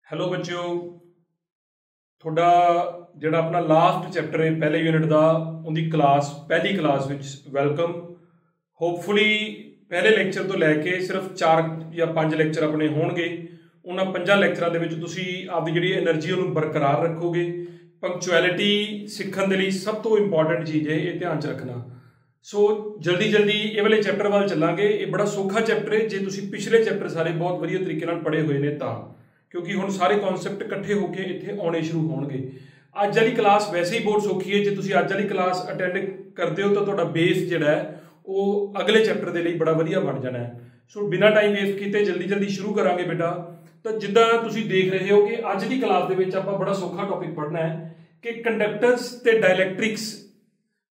Hello बच्चों, थोड़ा ਜਿਹੜਾ अपना लास्ट चैप्टर है पहले यूनिट का उनकी क्लास पहली क्लास विच वेलकम। होपफुली पहले लैक्चर तो लैके सिर्फ 4 या 5 लैक्चर अपने होणगे। उन्हां 5 लैक्चरां दे विच तुसीं आपदी जिहड़ी एनर्जी उहनूं बरकरार रखोगे। पंक्चुअलिटी सीखण दे लई सब तो इंपॉर्टेंट चीज़ है, ये ध्यान च रखना। सो जल्दी जल्दी ये वाले चैप्टर वाल चलांगे। ये बड़ा सौखा चैप्टर है जे तुसीं पिछले चैप्टर सारे बहुत वधिया तरीके नाल पढ़े हुए ने तां, क्योंकि हुण सारे कॉन्सैप्ट इकट्ठे होकर इत्थे आने शुरू होणगे। अज वाली क्लास वैसे ही बहुत सौखी है, जे तुसीं अज वाली क्लास अटेंड करते हो तो तुहाडा बेस जिहड़ा है वो अगले चैप्टर के लिए बड़ा वधिया बन जाना है। सो बिना टाइम वेस्ट किए जल्दी जल्दी शुरू करांगे बेटा। तो जिद्दां तुसीं देख रहे हो कि अज की क्लास दे विच आपां बड़ा सौखा टॉपिक पढ़ना है कि कंडक्टर्स ते डायलैक्ट्रिक्स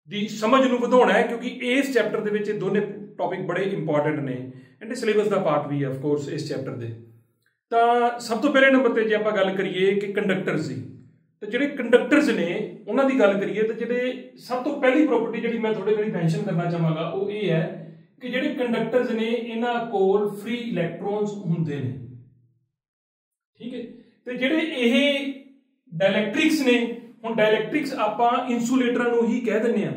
की समझ नूं वधाउणा है, क्योंकि इस चैप्टर दे विच दोनों टॉपिक बड़े इंपॉर्टेंट ने एंड सिलेबस का पार्ट भी है ऑफ कोर्स इस चैप्टर के। तो सब तो पहले नंबर पर जे आपां गल करिए कि कंडक्टर्स की, तो जिहड़े कंडक्टर्स ने उन्हां दी गल करिए तो जिहड़े सब तो पहली प्रॉपर्टी जिहड़ी मैं थोड़े लिए मैंशन करना चाहांगा वो ये है कि जिहड़े कंडक्टर्स ने इन्हां कोल फ्री इलैक्ट्रॉन्स हुंदे ने। ठीक है, तो जिहड़े ये डायलैक्ट्रिक्स ने, हुण डायलैक्ट्रिक्स आपां इंसुलेटरां नूं ही कह दिंदे आ।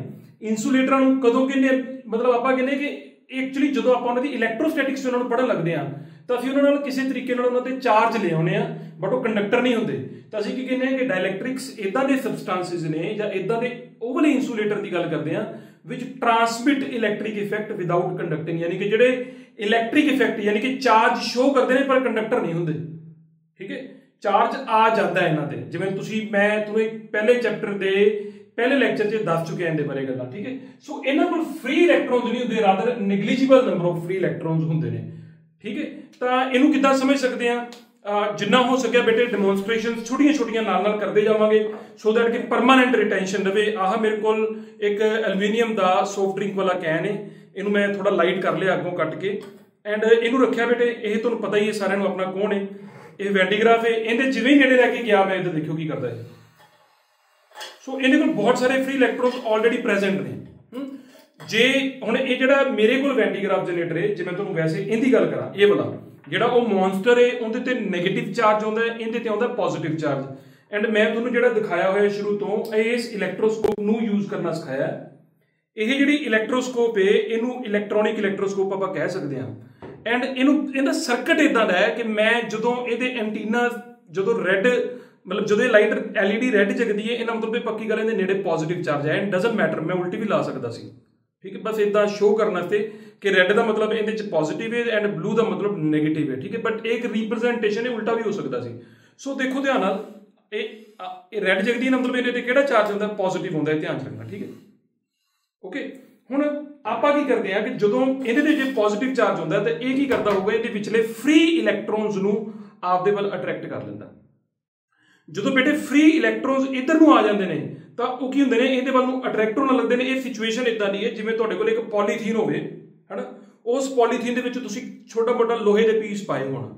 इंसुलेटरां नूं कदों कहंदे, मतलब आपां कहंदे कि एक्चुअली जदों आपां उन्हां दी इलैक्ट्रोस्टैटिक्स उन्हां नूं पढ़न लगदे आ तो असीं उन्हां नाल किसी तरीके नाल उन्हां ते चार्ज ले आउने आ, बट वो कंडक्टर नहीं हुंदे। तो असीं की कहने कि डायलैक्ट्रिक्स इदां दे सबसटांसिस ने जां इदां दे ओह वाले इंसुलेटर की गल करदे आ विच transmit electric effect without conducting, यानी कि जिहड़े इलैक्ट्रिक इफैक्ट यानी कि चार्ज शो करदे ने पर कंडक्टर नहीं हुंदे। ठीक है, चार्ज आ जाता है इन्हां ते, जिवें तुसीं मैं तुहानूं पहले चैप्टर दे पहले लैक्चर च दस चुके हैं इहदे बारे गल्लां। ठीक है, सो इन्हां कोल फ्री इलैक्ट्रॉन्स नहीं हुंदे, rather negligible number of free electrons हुंदे ने। ठीक है, तो इनू किद्दां समझ सकते हैं, जिन्ना हो सके बेटे डिमोनस्ट्रेशन छोटिया छोटिया नाल नाल करते जावांगे सो दैट कि परमानेंट रिटेंशन रहे। आह मेरे को एक एल्यूमीनियम का सॉफ्ट ड्रिंक वाला कैन है, इनू मैं थोड़ा लाइट कर लिया अगों कट के एंड इनू रखिया बेटे। ये तुहानूं पता ही है सारिਆਂ ਨੂੰ अपना कौन है, ये वैंडीग्राफ है। इहदे जिवें ही नेड़े लैके गया मैं इधर देखियो की करता है। सो इहदे कोल बहुत सारे फ्री इलैक्ट्रॉन्स ऑलरेडी प्रेजेंट ने। जे हुण ये जिहड़ा मेरे कोल वैंडीग्राफ जनरेटर है, जे मैं तुहानूं वैसे इहदी गल करां, ये वाला जिहड़ा वो मॉन्स्टर है उहदे ते नैगेटिव चार्ज आउंदा है, इहदे ते आउंदा पॉजिटिव चार्ज। एंड मैं तुहानूं जिहड़ा दिखाया होया शुरू तो इस इलैक्ट्रोस्कोप नूं यूज करना सिखाया। यह जिहड़ी इलैक्ट्रोस्कोप है इनू इलैक्ट्रॉनिक इलैक्ट्रोस्कोप आपां कह सकते हैं। एंड इनू इहदा सर्किट इदां दा है कि मैं जदों इहदे एंटीना जदों रैड मतलब जो लाइट एलईडी रैड जगदी है, इहदा मतलब पक्की गल इहदे नेड़े पॉजिटिव चार्ज है एंड डजंट मैटर, मैं उल्टी भी ला सकदा सी। ठीक है, बस इदा शो करने वास्ते कि रैड का मतलब इहदे पॉजिटिव है एंड ब्लू का मतलब नैगेटिव है। ठीक है, बट एक रिप्रजेंटेशन है उल्टा भी हो सकता सी। सो देखो ध्यान नाल, ये रैड जगदी मतलब इहदे किहड़ा चार्ज होंदा, पॉजिटिव होंदा है, ध्यान रखना। ठीक है, ओके। हुण आपां की करदे आ कि जदों इहदे ते जे पॉजिटिव चार्ज होंदा तो ये की करदा होगा, इहदे विचले फ्री इलैक्ट्रॉन्स नूं आपदे वल अट्रैक्ट कर लैंदा। जदों बेटे फ्री इलैक्ट्रॉन्स इधर नूं आ जांदे ने तो वो की हुंदे ने, इहदे वल नूं अट्रैक्ट होण लगदे ने। ये सिचुएशन इदां दी है जिवें तुहाडे कोल एक पॉलीथीन होवे है ना, उस पॉलीथीन दे विच तुसीं छोटा मोटा लोहे दे पीस पाए होण।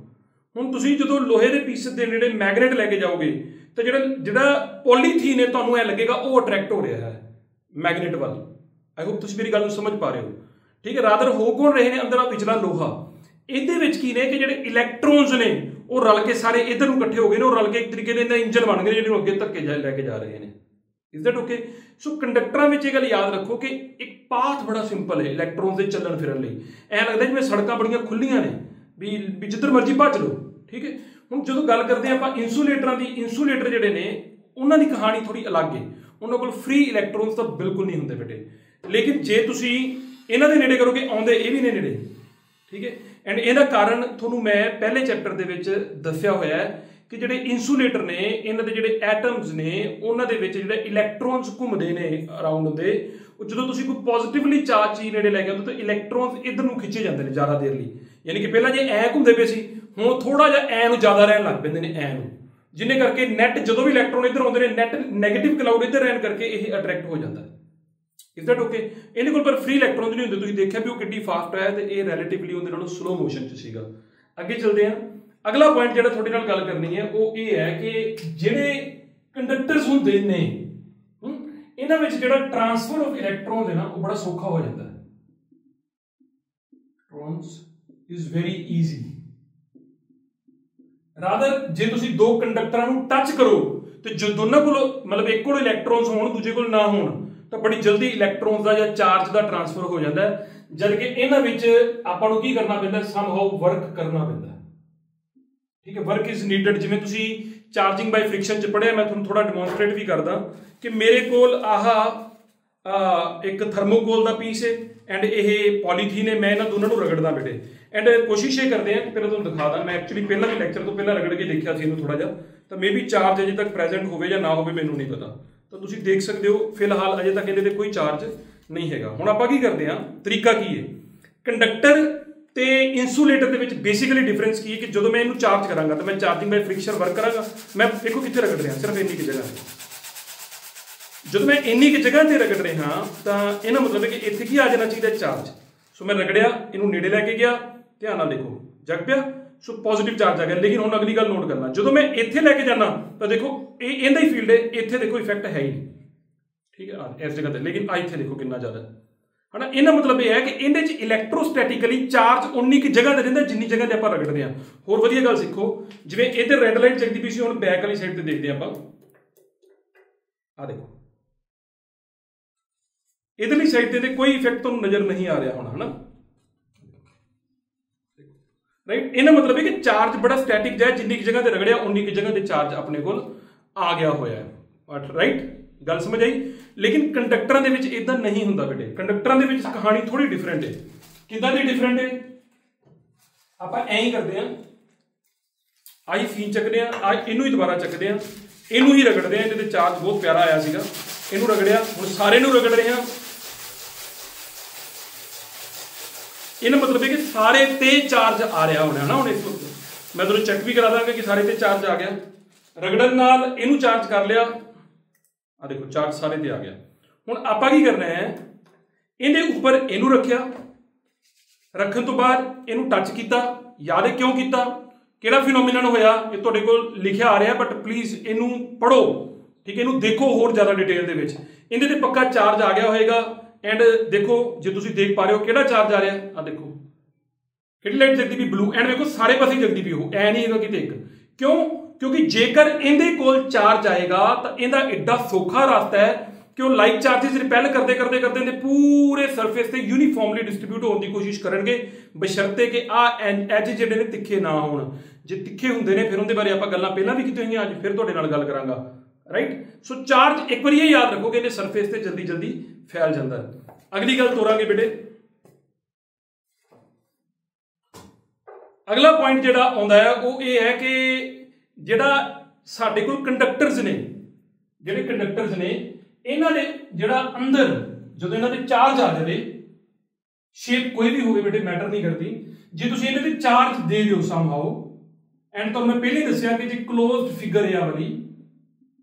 हुण तुसीं जदों लोहे दे पीस दे नेड़े मैगनेट लैके जाओगे तो जिहड़ा पॉलीथीन है तुहानूं ऐ लगेगा वो अट्रैक्ट हो रहा है मैगनेट वल। आई होप तुसीं मेरी गल नूं समझ पा रहे हो। ठीक है, रादर हो कौन रहे ने अंदर विचला लोहा, इहदे विच की ने कि जिहड़े इलैक्ट्रॉन्स ने वो रल के सारे इधर नूं इकट्ठे हो गए ने, वो रल के एक तरीके दे इंजन बन गए जिहड़े अगे धक्के लैके जा रहे हैं। Is that okay? सो कंडक्टरां विच ये गल याद रखो कि एक पाथ बड़ा सिंपल है इलैक्ट्रॉन्स के चलन फिरन लई। ऐ लगदा जिवें सड़कां बड़ियां खुल्लियां ने भी जिधर मर्जी भज लो। ठीक है, हुण जदों गल करदे आं आपां इंसुलेटरां दी, इंसुलेटर जिहड़े ने उन्हां दी कहानी थोड़ी अलग है। उन्हां कोल फ्री इलैक्ट्रॉन्स तो बिल्कुल नहीं हुंदे बेटे, लेकिन जे तुसीं इन्हां दे नेड़े करोगे आउंदे ये भी ने नेड़े। ठीक है, एंड इहदा कारण तुहानूं मैं पहले चैप्टर दे विच दस्सिया होया है कि जिहड़े इंसुलेटर ने इन्हां दे जिहड़े एटम्स ने उन्हां दे विच जिहड़े इलैक्ट्रॉन्स घुमदे ने अराउंड हुंदे, जदों तुसीं कोई पॉजिटिवली चार्ज चीज़ नेड़े लैके आउंदे तो इलैक्ट्रॉन्स इधर नूं खिच्चे जांदे ने ज़्यादा देर लई। यानी कि पहलां जे ऐ घुमदे पे सी, हुण थोड़ा जिहा ऐ नूं ज़्यादा रहन लग पैंदे ने ऐ नूं, जिन्हें करके नैट जदों भी इलैक्ट्रॉन इधर आउंदे ने नैट नैगेटिव क्लाउड इधर रहन करके यह अट्रैक्ट हो जाता है। Is that okay? इहदे कोल पर फ्री इलैक्ट्रॉन्स नहीं हुंदे, तुसीं देखिया भी वो किड्डी फास्ट है तो ये रैलेटिवली उहदे नालों स्लो मोशन च सीगा। अगे चलते हैं, अगला पॉइंट जिहड़ा तुहाडे नाल गल करनी है वो ये है कि जिहड़े कंडक्टर्स हुंदे ने इन्हां विच जिहड़ा ट्रांसफर ऑफ इलैक्ट्रॉन्स है ना वो बड़ा सौखा हो जाता है। Electrons is very easy, rather ਜੇ ਤੁਸੀਂ ਦੋ ਕੰਡਕਟਰਾਂ ਨੂੰ ਟੱਚ ਕਰੋ ਤੇ ਜੋ ਦੋਨਾਂ ਕੋਲ ਮਤਲਬ ਇੱਕ ਕੋਲ ਇਲੈਕਟ੍ਰੋਨਸ ਹੋਣ ਦੂਜੇ ਕੋਲ ਨਾ ਹੋਣ ਤਾਂ ਬੜੀ ਜਲਦੀ ਇਲੈਕਟ੍ਰੋਨਸ ਦਾ ਜਾਂ ਚਾਰਜ ਦਾ ਟ੍ਰਾਂਸਫਰ ਹੋ ਜਾਂਦਾ ਹੈ, ਜਦ ਕਿ ਇਹਨਾਂ ਵਿੱਚ ਆਪਾਂ ਨੂੰ ਕੀ ਕਰਨਾ ਪੈਂਦਾ, ਸਮਹਾਉ ਵਰਕ ਕਰਨਾ ਪੈਂਦਾ। ਠੀਕ ਹੈ, ਵਰਕ ਇਜ਼ ਨੀਡਡ। ਜਿਵੇਂ ਤੁਸੀਂ ਚਾਰजिंग ਬਾਈ ਫ੍ਰਿਕਸ਼ਨ ਚ ਪੜ੍ਹਿਆ, ਮੈਂ ਤੁਹਾਨੂੰ ਥੋੜਾ ਡੈਮੋਨਸਟ੍ਰੇਟ ਵੀ ਕਰਦਾ ਕਿ ਮੇਰੇ ਕੋਲ ਇੱਕ ਥਰਮੋਕੋਲ ਦਾ ਪੀਸ ਹੈ ਐਂਡ ਇਹ ਪੋਲੀਥੀਨ ਹੈ, ਮੈਂ ਇਹਨਾਂ ਦੋਨਾਂ ਨੂੰ ਰਗੜਦਾ ਬੇਟੇ ਐਂਡ ਕੋਸ਼ਿਸ਼ ਇਹ ਕਰਦੇ ਹਾਂ ਕਿ ਪਹਿਲਾਂ ਤੁਹਾਨੂੰ ਦਿਖਾ ਦਾਂ। ਮੈਂ ਐਕਚੁਅਲੀ ਪਹਿਲਾਂ ਵੀ ਲੈਕਚਰ ਤੋਂ ਪਹਿਲਾਂ ਰਗੜ ਕੇ ਦੇਖਿਆ ਸੀ ਇਹਨੂੰ ਥੋੜਾ ਜਿਹਾ, ਤਾਂ ਮੇ ਵੀ ਚਾਰਜ ਅਜੇ ਤੱਕ ਪ੍ਰੈਜ਼ੈਂਟ ਹੋਵੇ ਜਾਂ ਨਾ ਹੋਵੇ ਮੈਨੂੰ ਨਹੀਂ ਪਤਾ, ਤਾਂ ਤੁਸੀਂ ਦੇਖ ਸਕਦੇ ਹੋ। ਫਿਲਹਾਲ ਅਜੇ ਤੱਕ ਇਹਦੇ ਤੇ ਕੋਈ ਚਾਰਜ ਨਹੀਂ ਹੈਗਾ। ਹੁਣ ਆਪਾਂ ਕੀ ਕਰਦੇ ਹਾਂ, ਤਰੀਕਾ ਕੀ ਹੈ, ਕੰਡਕਟਰ ਤੇ ਇਨਸੂਲੇਟਰ ਦੇ ਵਿੱਚ ਬੇਸਿਕਲੀ ਡਿਫਰੈਂਸ ਕੀ ਹੈ ਕਿ ਜਦੋਂ ਮੈਂ ਇਹਨੂੰ ਚਾਰਜ ਕਰਾਂਗਾ ਤਾਂ ਮੈਂ ਚਾਰजिंग ਬਾਈ ਫ੍ਰਿਕਸ਼ਨ ਵਰਕ ਕਰਾਂਗਾ। ਮੈਂ ਦੇਖੋ ਕਿੱਥੇ ਰਗੜ ਰਿਹਾ, ਸਿਰਫ ਇੰਨੀ ਕਿ ਜਗ੍ਹਾ। ਜਦੋਂ ਮੈਂ ਇੰਨੀ ਕਿ ਜਗ੍ਹਾ ਤੇ ਰਗੜ ਰਿਹਾ ਤਾਂ ਇਹਦਾ ਮਤਲਬ ਹੈ ਕਿ ਇੱਥੇ ਕੀ ਆ ਜਾਣਾ ਚਾਹੀਦਾ, ਚਾਰਜ। ਸੋ ਮੈਂ ਰਗੜਿਆ, ਇਹਨੂੰ ਨੇੜੇ ਲੈ ਕੇ ਗਿਆ, ਧਿਆਨ ਨਾਲ ਦੇਖੋ ਜਗ ਪਿਆ, ਸੋ ਪੋਜ਼ਿਟਿਵ ਚਾਰਜ ਆ ਗਿਆ। ਲੇਕਿਨ ਹੁਣ ਅਗਲੀ ਗੱਲ ਨੋਟ ਕਰਨਾ, ਜਦੋਂ ਮੈਂ ਇੱਥੇ ਲੈ ਕੇ ਜਾਣਾ ਤਾਂ ਦੇਖੋ ਇਹ ਇਹਦਾ ਹੀ ਫੀਲਡ ਹੈ, ਇੱਥੇ ਦੇਖੋ ਇਫੈਕਟ ਹੈ ਹੀ ਨਹੀਂ। ਠੀਕ ਹੈ, ਇਸ ਜਗ੍ਹਾ ਤੇ, ਲੇਕਿਨ ਇੱਥੇ ਦੇਖੋ ਕਿੰਨਾ ਜ਼ਿਆਦਾ ਹੈ ਨਾ। ਇਹਦਾ ਮਤਲਬ ਇਹ ਹੈ ਕਿ ਇਹਦੇ 'ਚ ਇਲੈਕਟ੍ਰੋਸਟੈਟਿਕਲੀ ਚਾਰਜ ਉਨੀ ਕੁ ਜਗ੍ਹਾ ਤੇ ਰਹਿੰਦਾ ਜਿੰਨੀ ਜਗ੍ਹਾ ਤੇ ਆਪਾਂ ਰਗੜਦੇ ਹਾਂ। ਹੋਰ ਵਧੀਆ ਗੱਲ ਸਿੱਖੋ, ਜਿਵੇਂ ਇੱਧਰ ਰੈੱਡ ਲਾਈਟ ਜਗਦੀ ਪਈ ਸੀ, ਹੁਣ ਬੈਕ ਵਾਲੀ ਸਾਈਡ ਤੇ ਦੇਖਦੇ ਆਪਾਂ। ਆਹ ਦੇਖੋ ਇਧਰਲੀ ਸਾਈਡ ਤੇ ਕੋਈ ਇਫੈਕਟ ਤੁਹਾਨੂੰ ਨਜ਼ਰ ਨਹੀਂ ਆ ਰਿਹਾ ਹੋਣਾ, ਹਨਾ, ਰਾਈਟ। ਇਹਦਾ ਮਤਲਬ ਹੈ ਕਿ ਚਾਰਜ ਬੜਾ ਸਟੈਟਿਕ ਜਿਹਾ, ਜਿੰਨੀ ਕੁ ਜਗ੍ਹਾ ਤੇ ਰਗੜਿਆ ਉਨੀ ਕੁ ਜਗ੍ਹਾ ਤੇ ਚਾਰਜ ਆਪਣੇ ਕੋਲ ਆ ਗਿਆ ਹੋਇਆ ਹੈ, ਰਾਈਟ। ਗੱਲ ਸਮਝ ਆਈ। ਲੇਕਿਨ ਕੰਡਕਟਰਾਂ ਦੇ ਵਿੱਚ ਇਦਾਂ ਨਹੀਂ ਹੁੰਦਾ ਬੇਟੇ। ਕੰਡਕਟਰਾਂ ਦੇ ਵਿੱਚ ਕਹਾਣੀ ਥੋੜੀ ਡਿਫਰੈਂਟ ਹੈ। ਕਿੱਦਾਂ ਦੀ ਡਿਫਰੈਂਟ ਹੈ, ਆਪਾਂ ਐਂ ਹੀ ਕਰਦੇ ਹਾਂ, ਆਹੀ ਫੀਨ ਚੱਕਦੇ ਹਾਂ, ਇਹਨੂੰ ਹੀ ਦੁਬਾਰਾ ਚੱਕਦੇ ਹਾਂ, ਇਹਨੂੰ ਹੀ ਰਗੜਦੇ ਹਾਂ। ਇਹਦੇ ਤੇ ਚਾਰਜ ਬਹੁਤ ਪਿਆਰਾ ਆਇਆ ਸੀਗਾ, ਇਹਨੂੰ ਰਗੜਿਆ, ਹੁਣ ਸਾਰੇ ਨੂੰ ਰਗੜ ਰਹੇ ਹਾਂ। ਇਹਦਾ ਮਤਲਬ ਹੈ ਕਿ ਸਾਰੇ ਤੇ ਚਾਰਜ ਆ ਰਿਹਾ ਹੋਣਾ, ਹਨਾ। ਹੁਣ ਇਸ ਵਕਤ ਮੈਂ ਤੁਹਾਨੂੰ ਚੈੱਕ ਵੀ ਕਰਾ ਦਾਂਗਾ ਕਿ ਸਾਰੇ ਤੇ ਚਾਰਜ ਆ ਗਿਆ। ਰਗੜਨ ਨਾਲ ਇਹਨੂੰ ਚਾਰਜ ਕਰ ਲਿਆ, ਆ ਦੇਖੋ ਚਾਰਜ ਸਾਰੇ ਤੇ ਆ ਗਿਆ। ਹੁਣ ਆਪਾਂ ਕੀ ਕਰਨਾ ਹੈ, ਇਹਦੇ ਉੱਪਰ ਇਹਨੂੰ ਰੱਖਿਆ, ਰੱਖਣ ਤੋਂ ਬਾਅਦ ਇਹਨੂੰ ਟੱਚ ਕੀਤਾ। ਯਾਦ ਹੈ ਕਿਉਂ ਕੀਤਾ, ਕਿਹੜਾ ਫਿਨੋਮੀਨਨ ਹੋਇਆ, ਇਹ ਤੁਹਾਡੇ ਕੋਲ ਲਿਖਿਆ ਆ ਰਿਹਾ, ਬਟ ਪਲੀਜ਼ ਇਹਨੂੰ ਪੜ੍ਹੋ, ਠੀਕ ਹੈ, ਇਹਨੂੰ ਦੇਖੋ ਹੋਰ ਜ਼ਿਆਦਾ ਡਿਟੇਲ ਦੇ ਵਿੱਚ। ਇਹਦੇ ਤੇ ਪੱਕਾ ਚਾਰਜ ਆ ਗਿਆ ਹੋਏਗਾ ਐਂਡ ਦੇਖੋ ਜੇ ਤੁਸੀਂ ਦੇਖ ਪਾ ਰਹੇ ਹੋ ਕਿਹੜਾ ਚਾਰਜ ਆ ਰਿਹਾ, ਆ ਦੇਖੋ ਕਿਹੜੀ ਲਾਈਟ ਜਗਦੀ ਪਈ, ਬਲੂ। ਐਂਡ ਵੇਖੋ ਸਾਰੇ ਪਾਸੇ ਜਗਦੀ ਪਈ, ਉਹ ਐ ਨਹੀਂ ਹੈਗਾ ਕਿਤੇ ਇੱਕ। ਕਿਉਂ, ਕਿਉਂਕਿ ਜੇਕਰ ਇਹਦੇ ਕੋਲ ਚਾਰਜ ਆਏਗਾ ਤਾਂ ਇਹਦਾ ਐਡਾ ਸੌਖਾ ਰਸਤਾ ਹੈ ਕਿ ਉਹ ਲਾਈਕ ਚਾਰजेस ਰਿਪੈਲ ਕਰਦੇ ਕਰਦੇ ਕਰਦੇ ਇਹਦੇ ਪੂਰੇ ਸਰਫੇਸ ਤੇ ਯੂਨੀਫਾਰਮਲੀ ਡਿਸਟ੍ਰੀਬਿਊਟ ਹੋਣ ਦੀ ਕੋਸ਼ਿਸ਼ ਕਰਨਗੇ, ਬਸ਼ਰਤੇ ਕਿ ਐਜ ਜਿਹੜੇ ਨੇ ਤਿੱਖੇ ਨਾ ਹੋਣ। ਜੇ ਤਿੱਖੇ ਹੁੰਦੇ ਨੇ ਫਿਰ ਉਹਦੇ ਬਾਰੇ ਆਪਾਂ ਗੱਲਾਂ ਪਹਿਲਾਂ ਵੀ ਕੀਤੀਆਂ ਹੋਈਆਂ, ਅੱਜ ਫਿਰ ਤੁਹਾਡੇ ਨਾਲ ਗੱਲ ਕਰਾਂਗਾ, ਰਾਈਟ। ਸੋ ਚਾਰਜ ਇੱਕ ਵਾਰੀ ਇਹ ਯਾਦ ਰੱਖੋ ਕਿ ਇਹਦੇ ਸਰਫੇਸ ਤੇ ਜਲਦੀ ਜਲਦੀ ਫੈਲ ਜਾਂਦਾ ਹੈ। ਅਗਲੀ ਗੱਲ ਤੋਰਾਂਗੇ ਬੇਟੇ। ਅਗਲਾ ਪੁਆਇੰਟ ਜਿਹੜਾ ਆਉਂਦਾ ਹੈ ਉਹ ਇਹ ਹੈ ਕਿ ਜਿਹੜਾ ਸਾਡੇ ਕੋਲ ਕੰਡਕਟਰਸ ਨੇ, ਜਿਹੜੇ ਕੰਡਕਟਰਸ ਨੇ ਇਹਨਾਂ ਦੇ ਜਿਹੜਾ ਅੰਦਰ ਜਦੋਂ ਇਹਨਾਂ ਦੇ ਚਾਰਜ ਆ ਜਾਵੇ, ਸ਼ੇਪ ਕੋਈ ਵੀ ਹੋਵੇ ਬੇਟੇ ਮੈਟਰ ਨਹੀਂ ਕਰਦੀ, ਜੇ ਤੁਸੀਂ ਇਹਨਾਂ ਤੇ ਚਾਰਜ ਦੇ ਦਿਓ ਸਮਹਾਉ, ਐਂਡ ਤੁਹਾਨੂੰ ਮੈਂ ਪਹਿਲੇ ਦੱਸਿਆ ਕਿ ਜੇ ਕਲੋਜ਼ਡ ਫਿਗਰ ਹੈ ਵਾਲੀ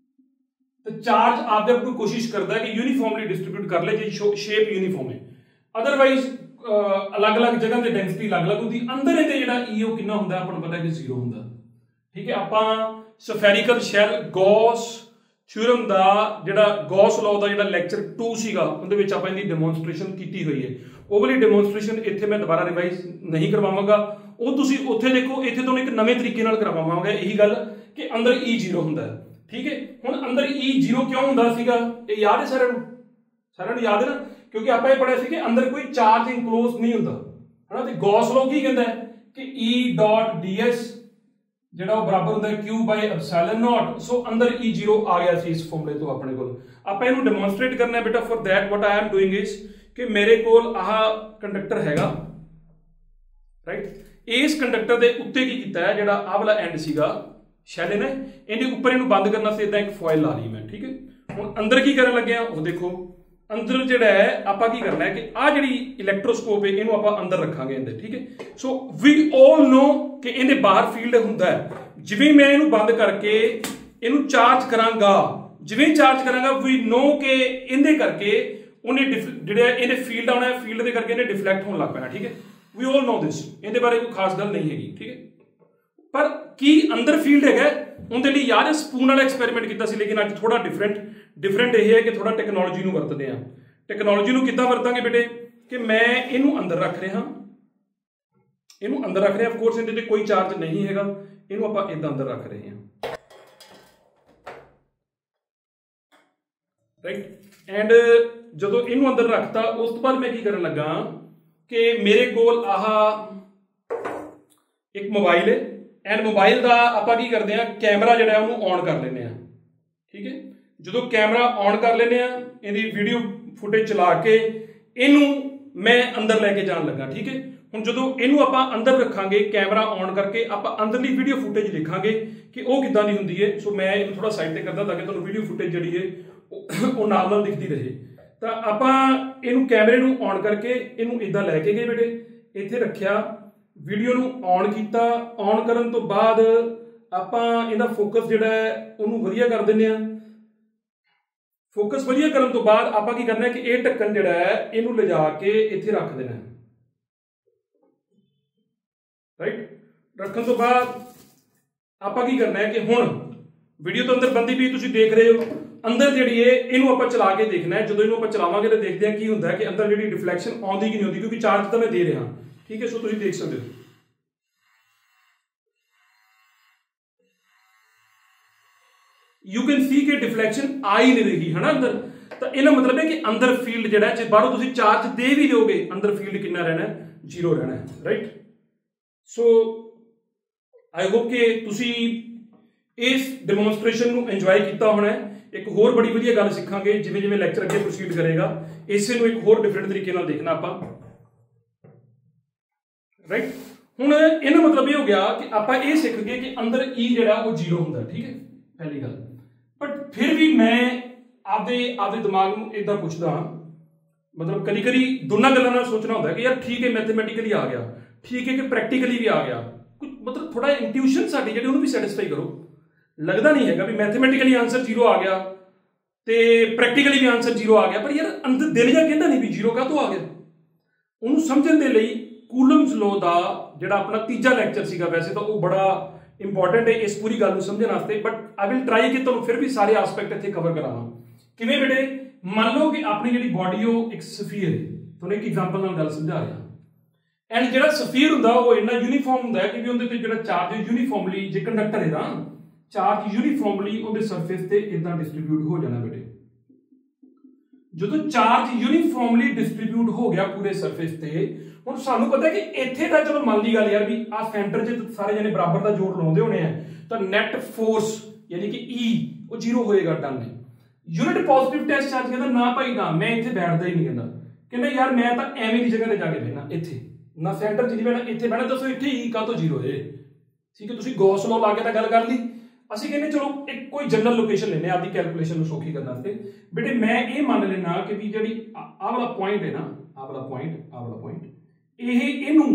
ਤਾਂ ਚਾਰਜ ਆਪਦੇ ਆਪ ਨੂੰ ਕੋਸ਼ਿਸ਼ ਕਰਦਾ ਹੈ ਕਿ ਯੂਨੀਫਾਰਮਲੀ ਡਿਸਟ੍ਰੀਬਿਊਟ ਕਰ ਲੈ ਜੇ ਸ਼ੇਪ ਯੂਨੀਫਾਰਮ ਹੈ। ਅਦਰਵਾਈਜ਼ ਅਲੱਗ-ਅਲੱਗ ਜਗ੍ਹਾ ਤੇ ਡੈਂਸਿਟੀ ਅਲੱਗ-ਅਲੱਗ ਹੁੰਦੀ। ਅੰਦਰ ਇਹਦੇ ਜਿਹੜਾ ਈਓ ਕਿੰਨਾ ਹੁੰਦਾ ਆਪਾਂ ਨੂੰ ਪਤਾ ਕਿ 0 ਹੁੰਦਾ, ਠੀਕ ਹੈ। ਆਪਾਂ ਸਫੈਰੀਕਲ ਸ਼ੈਲ ਗੌਸ ਥਿਊਰਮ ਦਾ ਜਿਹੜਾ ਗੌਸ ਲਾਅ ਦਾ ਜਿਹੜਾ ਲੈਕਚਰ 2 ਸੀਗਾ ਉਹਦੇ ਵਿੱਚ ਆਪਾਂ ਇਹਦੀ ਡੈਮੋਨਸਟ੍ਰੇਸ਼ਨ ਕੀਤੀ ਹੋਈ ਹੈ। ਉਹ ਵਾਲੀ ਡੈਮੋਨਸਟ੍ਰੇਸ਼ਨ ਇੱਥੇ ਮੈਂ ਦੁਬਾਰਾ ਰਿਵਾਈਜ਼ ਨਹੀਂ ਕਰਵਾਵਾਂਗਾ, ਉਹ ਤੁਸੀਂ ਉੱਥੇ ਦੇਖੋ। ਇੱਥੇ ਤੁਹਾਨੂੰ ਇੱਕ ਨਵੇਂ ਤਰੀਕੇ ਨਾਲ ਕਰਵਾਵਾਂਗਾ ਇਹੀ ਗੱਲ ਕਿ ਅੰਦਰ E0 ਹੁੰਦਾ ਹੈ, ਠੀਕ ਹੈ। ਹੁਣ ਅੰਦਰ E0 ਕਿਉਂ ਹੁੰਦਾ ਸੀਗਾ, ਇਹ ਯਾਦ ਹੈ ਸਾਰਿਆਂ ਨੂੰ? ਸਾਰਿਆਂ ਨੂੰ ਯਾਦ ਹੈ ਨਾ, ਕਿਉਂਕਿ ਆਪਾਂ ਇਹ ਪੜ੍ਹਿਆ ਸੀ ਕਿ ਅੰਦਰ ਕੋਈ ਚਾਰਜ ਇਨਕਲੋਜ਼ ਨਹੀਂ ਹੁੰਦਾ, ਹਨਾ। ਤੇ ਗੌਸ ਲਾਅ ਕੀ ਕਹਿੰਦਾ ਹੈ ਕਿ E.ds ਜਿਹੜਾ ਉਹ ਬਰਾਬਰ ਹੁੰਦਾ Q/ε0। ਸੋ ਅੰਦਰ E0 ਆ ਗਿਆ ਸੀ ਇਸ ਫਾਰਮੂਲੇ ਤੋਂ ਆਪਣੇ ਕੋਲ। ਆਪਾਂ ਇਹਨੂੰ ਡੈਮੋਨਸਟ੍ਰੇਟ ਕਰਨਾ ਹੈ ਬੇਟਾ। For that what I am doing is ਕਿ ਮੇਰੇ ਕੋਲ ਆਹ ਕੰਡਕਟਰ ਹੈਗਾ, ਰਾਈਟ। ਇਸ ਕੰਡਕਟਰ ਦੇ ਉੱਤੇ ਕੀ ਕੀਤਾ ਹੈ, ਜਿਹੜਾ ਆਹ ਵਾਲਾ ਐਂਡ ਸੀਗਾ ਸ਼ੈਲ ਨੇ, ਇਹਦੇ ਉੱਪਰ ਇਹਨੂੰ ਬੰਦ ਕਰਨਾ ਸੀ, ਇਦਾਂ ਇੱਕ ਫੋਇਲ ਲਾ ਲਈ ਮੈਂ, ਠੀਕ ਹੈ। ਹੁਣ ਅੰਦਰ ਕੀ ਕਰਨ ਲੱਗਿਆ ਉਹ ਦੇਖੋ। ਅੰਦਰ ਜਿਹੜਾ ਹੈ ਆਪਾਂ ਕੀ ਕਰਨਾ ਹੈ ਕਿ ਆਹ ਜਿਹੜੀ ਇਲੈਕਟ੍ਰੋਸਕੋਪ ਹੈ ਇਹਨੂੰ ਆਪਾਂ ਅੰਦਰ ਰੱਖਾਂਗੇ ਇਹਦੇ, ਠੀਕ ਹੈ। ਸੋ ਵੀ ਆਲ ਨੋ ਕਿ ਇਹਦੇ ਬਾਹਰ ਫੀਲਡ ਹੁੰਦਾ ਹੈ। ਜਿਵੇਂ ਮੈਂ ਇਹਨੂੰ ਬੰਦ ਕਰਕੇ ਇਹਨੂੰ ਚਾਰਜ ਕਰਾਂਗਾ, ਜਿਵੇਂ ਚਾਰਜ ਕਰਾਂਗਾ ਵੀ ਨੋ ਕਿ ਇਹਦੇ ਕਰਕੇ ਉਹਨੇ ਜਿਹੜਾ ਇਹਦੇ ਫੀਲਡ ਆਉਣਾ, ਫੀਲਡ ਦੇ ਕਰਕੇ ਇਹਨੇ ਡਿਫਲੈਕਟ ਹੋਣ ਲੱਗ ਪੈਣਾ, ਠੀਕ ਹੈ। ਵੀ ਆਲ ਨੋ ਦਿਸ, ਇਹਦੇ ਬਾਰੇ ਕੋਈ ਖਾਸ ਗੱਲ ਨਹੀਂ ਹੈਗੀ, ਠੀਕ ਹੈ। ਪਰ ਕੀ ਅੰਦਰ ਫੀਲਡ ਹੈਗਾ ਉਹਦੇ ਲਈ ਯਾਰ ਸਪੂਨ ਵਾਲਾ ਐਕਸਪੈਰੀਮੈਂਟ ਕੀਤਾ ਸੀ, ਲੇਕਿਨ ਅੱਜ ਥੋੜਾ ਡਿਫਰੈਂਟ ਇਹ ਹੈ ਕਿ ਥੋੜਾ ਟੈਕਨੋਲੋਜੀ ਨੂੰ ਵਰਤਦੇ ਆ। ਟੈਕਨੋਲੋਜੀ ਨੂੰ ਕਿੱਦਾਂ ਵਰਤਾਂਗੇ ਬੇਟੇ ਕਿ ਮੈਂ ਇਹਨੂੰ ਅੰਦਰ ਰੱਖ ਰਿਹਾ, ਇਹਨੂੰ ਅੰਦਰ ਰੱਖ ਰਿਹਾ। ਆਫ ਕੋਰਸ ਇਹਦੇ ਤੇ ਕੋਈ ਚਾਰਜ ਨਹੀਂ ਹੈਗਾ, ਇਹਨੂੰ ਆਪਾਂ ਇਦਾਂ ਅੰਦਰ ਰੱਖ ਰਹੇ ਹਾਂ, ਰਾਈਟ। ਐਂਡ ਜਦੋਂ ਇਹਨੂੰ ਅੰਦਰ ਰੱਖਤਾ ਉਸ ਤੋਂ ਬਾਅਦ ਮੈਂ ਕੀ ਕਰਨ ਲੱਗਾ ਕਿ ਮੇਰੇ ਕੋਲ ਆਹ ਇੱਕ ਮੋਬਾਈਲ ਹੈ ਐਂਡ ਮੋਬਾਈਲ ਦਾ ਆਪਾਂ ਕੀ ਕਰਦੇ ਹਾਂ, ਕੈਮਰਾ ਜਿਹੜਾ ਉਹਨੂੰ ਔਨ ਕਰ ਲੈਂਦੇ ਹਾਂ, ਠੀਕ ਹੈ। ਜਦੋਂ ਕੈਮਰਾ ਔਨ ਕਰ ਲੈਂਦੇ ਹਾਂ, ਇਹਦੀ ਵੀਡੀਓ ਫੁਟੇਜ ਚਲਾ ਕੇ ਇਹਨੂੰ ਮੈਂ ਅੰਦਰ ਲੈ ਕੇ ਜਾਣ ਲੱਗਾ, ਠੀਕ ਹੈ। ਹੁਣ ਜਦੋਂ ਇਹਨੂੰ ਆਪਾਂ ਅੰਦਰ ਰੱਖਾਂਗੇ ਕੈਮਰਾ ਔਨ ਕਰਕੇ, ਆਪਾਂ ਅੰਦਰਲੀ ਵੀਡੀਓ ਫੁਟੇਜ ਦੇਖਾਂਗੇ ਕਿ ਉਹ ਕਿੱਦਾਂ ਦੀ ਹੁੰਦੀ ਹੈ। ਸੋ ਮੈਂ ਇਹਨੂੰ ਥੋੜਾ ਸਾਈਡ ਤੇ ਕਰਦਾ ਤਾਂ ਕਿ ਤੁਹਾਨੂੰ ਵੀਡੀਓ ਫੁਟੇਜ ਜਿਹੜੀ ਹੈ ਉਹ ਨਾਲ ਨਾਲ ਦਿਖਦੀ ਰਹੇ। ਤਾਂ ਆਪਾਂ ਇਹਨੂੰ ਕੈਮਰੇ ਨੂੰ ਔਨ ਕਰਕੇ ਇਹਨੂੰ ਇਦਾਂ ਲੈ ਕੇ ਗਏ ਬੇਟੇ, ਇੱਥੇ ਰੱਖਿਆ, ਵੀਡੀਓ ਨੂੰ ਔਨ ਕੀਤਾ। ਔਨ ਕਰਨ ਤੋਂ ਬਾਅਦ ਆਪਾਂ ਇਹਦਾ ਫੋਕਸ ਜਿਹੜਾ ਹੈ ਉਹਨੂੰ ਵਧੀਆ ਕਰ ਦਿੰਦੇ ਹਾਂ। ਫੋਕਸ ਵਧੀਆ ਕਰਨ ਤੋਂ ਬਾਅਦ ਆਪਾਂ ਕੀ ਕਰਨਾ ਕਿ ਇਹ ਢੱਕਣ ਜਿਹੜਾ ਹੈ ਇਹਨੂੰ ਲਿਜਾ ਕੇ ਇੱਥੇ ਰੱਖ ਦੇਣਾ, ਰਾਈਟ। ਰੱਖਣ ਤੋਂ ਬਾਅਦ ਆਪਾਂ ਕੀ ਕਰਨਾ ਹੈ ਕਿ ਹੁਣ ਵੀਡੀਓ ਤੋਂ ਅੰਦਰ ਬੰਦੀ ਵੀ ਤੁਸੀਂ ਦੇਖ ਰਹੇ ਹੋ, ਅੰਦਰ ਜਿਹੜੀ ਹੈ ਇਹਨੂੰ ਆਪਾਂ ਚਲਾ ਕੇ ਦੇਖਣਾ ਹੈ। ਜਦੋਂ ਇਹਨੂੰ ਆਪਾਂ ਚਲਾਵਾਂਗੇ ਤਾਂ ਦੇਖਦੇ ਹਾਂ ਕੀ ਹੁੰਦਾ ਹੈ ਕਿ ਅੰਦਰ ਜਿਹੜੀ ਡਿਫਲੈਕਸ਼ਨ ਆਉਂਦੀ ਕਿ ਨਹੀਂ ਆਉਂਦੀ, ਕਿਉਂਕਿ ਚਾਰਜ ਤਾਂ ਮੈਂ ਦੇ ਰਿਹਾ, ਠੀਕ ਹੈ। ਸੋ ਤੁਸੀਂ ਦੇਖ ਸਕਦੇ ਹੋ, ਯੂ ਕੈਨ ਸੀ ਕਿ ਡਿਫਲੈਕਸ਼ਨ ਆ ਹੀ ਨਹੀਂ ਰਹੀ ਹੈ ਨਾ ਅੰਦਰ। ਤਾਂ ਇਹਦਾ ਮਤਲਬ ਹੈ ਕਿ ਅੰਦਰ ਫੀਲਡ ਜਿਹੜਾ ਜੇ ਬਾਹਰੋਂ ਤੁਸੀਂ ਚਾਰਜ ਦੇ ਵੀ ਦਿਓਗੇ, ਅੰਦਰ ਫੀਲਡ ਕਿੰਨਾ ਰਹਿਣਾ ਹੈ, 0 ਰਹਿਣਾ ਹੈ, ਰਾਈਟ। ਸੋ ਆਈ ਹੋਪ ਕਿ ਤੁਸੀਂ ਇਸ ਡੈਮੋਨਸਟ੍ਰੇਸ਼ਨ ਨੂੰ ਇੰਜੋਏ ਕੀਤਾ ਹੋਣਾ ਹੈ। ਇੱਕ ਹੋਰ ਬੜੀ ਵਧੀਆ ਗੱਲ ਸਿੱਖਾਂਗੇ ਜਿਵੇਂ ਜਿਵੇਂ ਲੈਕਚਰ ਅੱਗੇ ਪ੍ਰੋਸੀਡ ਕਰੇਗਾ, ਇਸੇ ਨੂੰ ਇੱਕ ਹੋਰ ਡਿਫਰੈਂਟ ਤਰੀਕੇ ਨਾਲ ਦੇਖਣਾ ਆਪਾਂ, ਰਾਈਟ। ਹੁਣ ਇਹਦਾ ਮਤਲਬ ਇਹ ਹੋ ਗਿਆ ਕਿ ਆਪਾਂ ਇਹ ਸਿੱਖ ਗਏ ਕਿ ਅੰਦਰ E ਜਿਹੜਾ ਉਹ 0 ਹੁੰਦਾ, ਠੀਕ ਹੈ, ਪਹਿਲੀ ਗੱਲ। ਬਟ ਫਿਰ ਵੀ ਮੈਂ ਆਪਦੇ ਦਿਮਾਗ ਨੂੰ ਇਦਾਂ ਪੁੱਛਦਾ ਹਾਂ, ਮਤਲਬ ਕਦੀ ਕਦੀ ਦੋਨਾਂ ਗੱਲਾਂ ਨਾਲ ਸੋਚਣਾ ਹੁੰਦਾ ਕਿ ਯਾਰ ਠੀਕ ਹੈ ਮੈਥਮੈਟਿਕਲੀ ਆ ਗਿਆ, ਠੀਕ ਹੈ ਕਿ ਪ੍ਰੈਕਟੀਕਲੀ ਵੀ ਆ ਗਿਆ, ਕੁਝ ਮਤਲਬ ਥੋੜਾ ਇੰਟਿਊਸ਼ਨ ਸਾਡੀ ਜਿਹੜੀ ਉਹਨੂੰ ਵੀ ਸੈਟੀਸਫਾਈ ਕਰੋ। ਲੱਗਦਾ ਨਹੀਂ ਹੈਗਾ ਵੀ ਮੈਥਮੈਟਿਕਲੀ ਆਨਸਰ 0 ਆ ਗਿਆ ਤੇ ਪ੍ਰੈਕਟੀਕਲੀ ਵੀ ਆਨਸਰ 0 ਆ ਗਿਆ, ਪਰ ਯਾਰ ਅੰਦਰ ਦਿਲ ਜਾ ਕਹਿੰਦਾ ਨਹੀਂ ਵੀ 0 ਕਾਹਤੋਂ ਆ ਗਿਆ। ਉਹਨੂੰ ਸਮਝਣ ਦੇ ਲਈ ਕੂਲਮਜ਼ ਲਾਅ ਦਾ ਜਿਹੜਾ ਆਪਣਾ ਤੀਜਾ ਲੈਕਚਰ ਸੀਗਾ, ਵੈਸੇ ਤਾਂ ਉਹ ਬੜਾ ਇੰਪੋਰਟੈਂਟ ਹੈ ਇਸ ਪੂਰੀ ਗੱਲ ਨੂੰ ਸਮਝਣ ਵਾਸਤੇ, ਬਟ ਆਈ ਵਿਲ ਟਰਾਈ ਕਿ ਤੁਹਾਨੂੰ ਫਿਰ ਵੀ ਸਾਰੇ ਐਸਪੈਕਟ ਇੱਥੇ ਕਵਰ ਕਰਾਵਾਂ। ਕਿਵੇਂ ਬੇਟੇ, ਮੰਨ ਲਓ ਕਿ ਆਪਣੀ ਜਿਹੜੀ ਬਾਡੀ ਉਹ ਇੱਕ ਸਫੀਅਰ ਹੈ, ਤੁਹਾਨੂੰ ਇੱਕ ਐਗਜ਼ਾਮਪਲ ਨਾਲ ਗੱਲ ਸਮਝਾ ਰਿਹਾ। ਐਂਡ ਜਿਹੜਾ ਸਫੀਅਰ ਹੁੰਦਾ ਉਹ ਇੰਨਾ ਯੂਨੀਫਾਰਮ ਹੁੰਦਾ ਹੈ ਕਿ ਉਹਦੇ ਤੇ ਜਿਹੜਾ ਚਾਰਜ ਯੂਨੀਫਾਰਮਲੀ, ਜੇ ਕੰਡਕਟਰ ਹੈ ਨਾ, ਚਾਰਜ ਯੂਨੀਫਾਰਮਲੀ ਉਹਦੇ ਸਰਫੇਸ ਤੇ ਇਦਾਂ ਡਿਸਟ੍ਰੀਬਿਊਟ ਹੋ ਜਾਣਾ ਬੇਟੇ। ਜਦੋਂ ਚਾਰਜ ਯੂਨੀਫਾਰਮਲੀ ਡਿਸਟ੍ਰੀਬਿਊਟ ਹੋ ਗਿਆ ਪੂਰੇ ਸਰਫੇਸ ਤੇ, ਹੁਣ ਸਾਨੂੰ ਪਤਾ ਕਿ ਇੱਥੇ ਤਾਂ ਚਲੋ ਮੰਨ ਲਈ ਗੱਲ ਯਾਰ ਵੀ ਆ ਸੈਂਟਰ 'ਚ ਸਾਰੇ ਜਣੇ ਬਰਾਬਰ ਦਾ ਜ਼ੋਰ ਲਾਉਂਦੇ ਹੋਣੇ ਆ, ਤਾਂ ਨੈਟ ਫੋਰਸ ਯਾਨੀ ਕਿ E ਉਹ 0 ਹੋਏਗਾ, ਡਨ ਹੈ। ਯੂਨਿਟ ਪੋਜ਼ਿਟਿਵ ਟੈਸਟ ਚਾਰਜ ਕਹਿੰਦਾ ਨਾ ਭਾਈ ਨਾ, ਮੈਂ ਇੱਥੇ ਬੈਠਦਾ ਹੀ ਨਹੀਂ, ਕਹਿੰਦਾ ਯਾਰ ਮੈਂ ਤਾਂ ਐਵੇਂ ਦੀ ਜਗ੍ਹਾ ਤੇ ਜਾ ਕੇ ਬਹਿਣਾ, ਇੱਥੇ ਨਾ ਸੈਂਟਰ 'ਚ ਨਹੀਂ ਬਹਿਣਾ, ਇੱਥੇ ਬਹਿਣਾ। ਦੱਸੋ ਇੱਥੇ E ਕਾਹਤੋਂ 0 ਹੈ, ਠੀਕ ਹੈ। ਤੁਸੀਂ ਗੌਸ ਲਾਅ ਲਾ ਕੇ ਤਾਂ ਗੱਲ ਕਰ ਲਈ, ਅਸੀਂ ਕਹਿੰਦੇ ਚਲੋ ਇੱਕ ਕੋਈ ਜਨਰਲ ਲੋਕੇਸ਼ਨ ਲੈਣੇ ਆਪਦੀ ਕੈਲਕੂਲੇਸ਼ਨ ਨੂੰ ਸੌਖੀ ਕਰਨ ਵਾਸਤੇ। ਬੇਟੇ ਮੈਂ ਇਹ ਮੰਨ ਲੈਣਾ ਕਿ ਵੀ ਜਿਹੜੀ ਆਹ ਵਾਲਾ ਪੁਆਇੰਟ ਹੈ ਨਾ, ਆਹ ਵਾਲਾ ਪੁਆਇੰਟ ਇਹ ਇਹਨੂੰ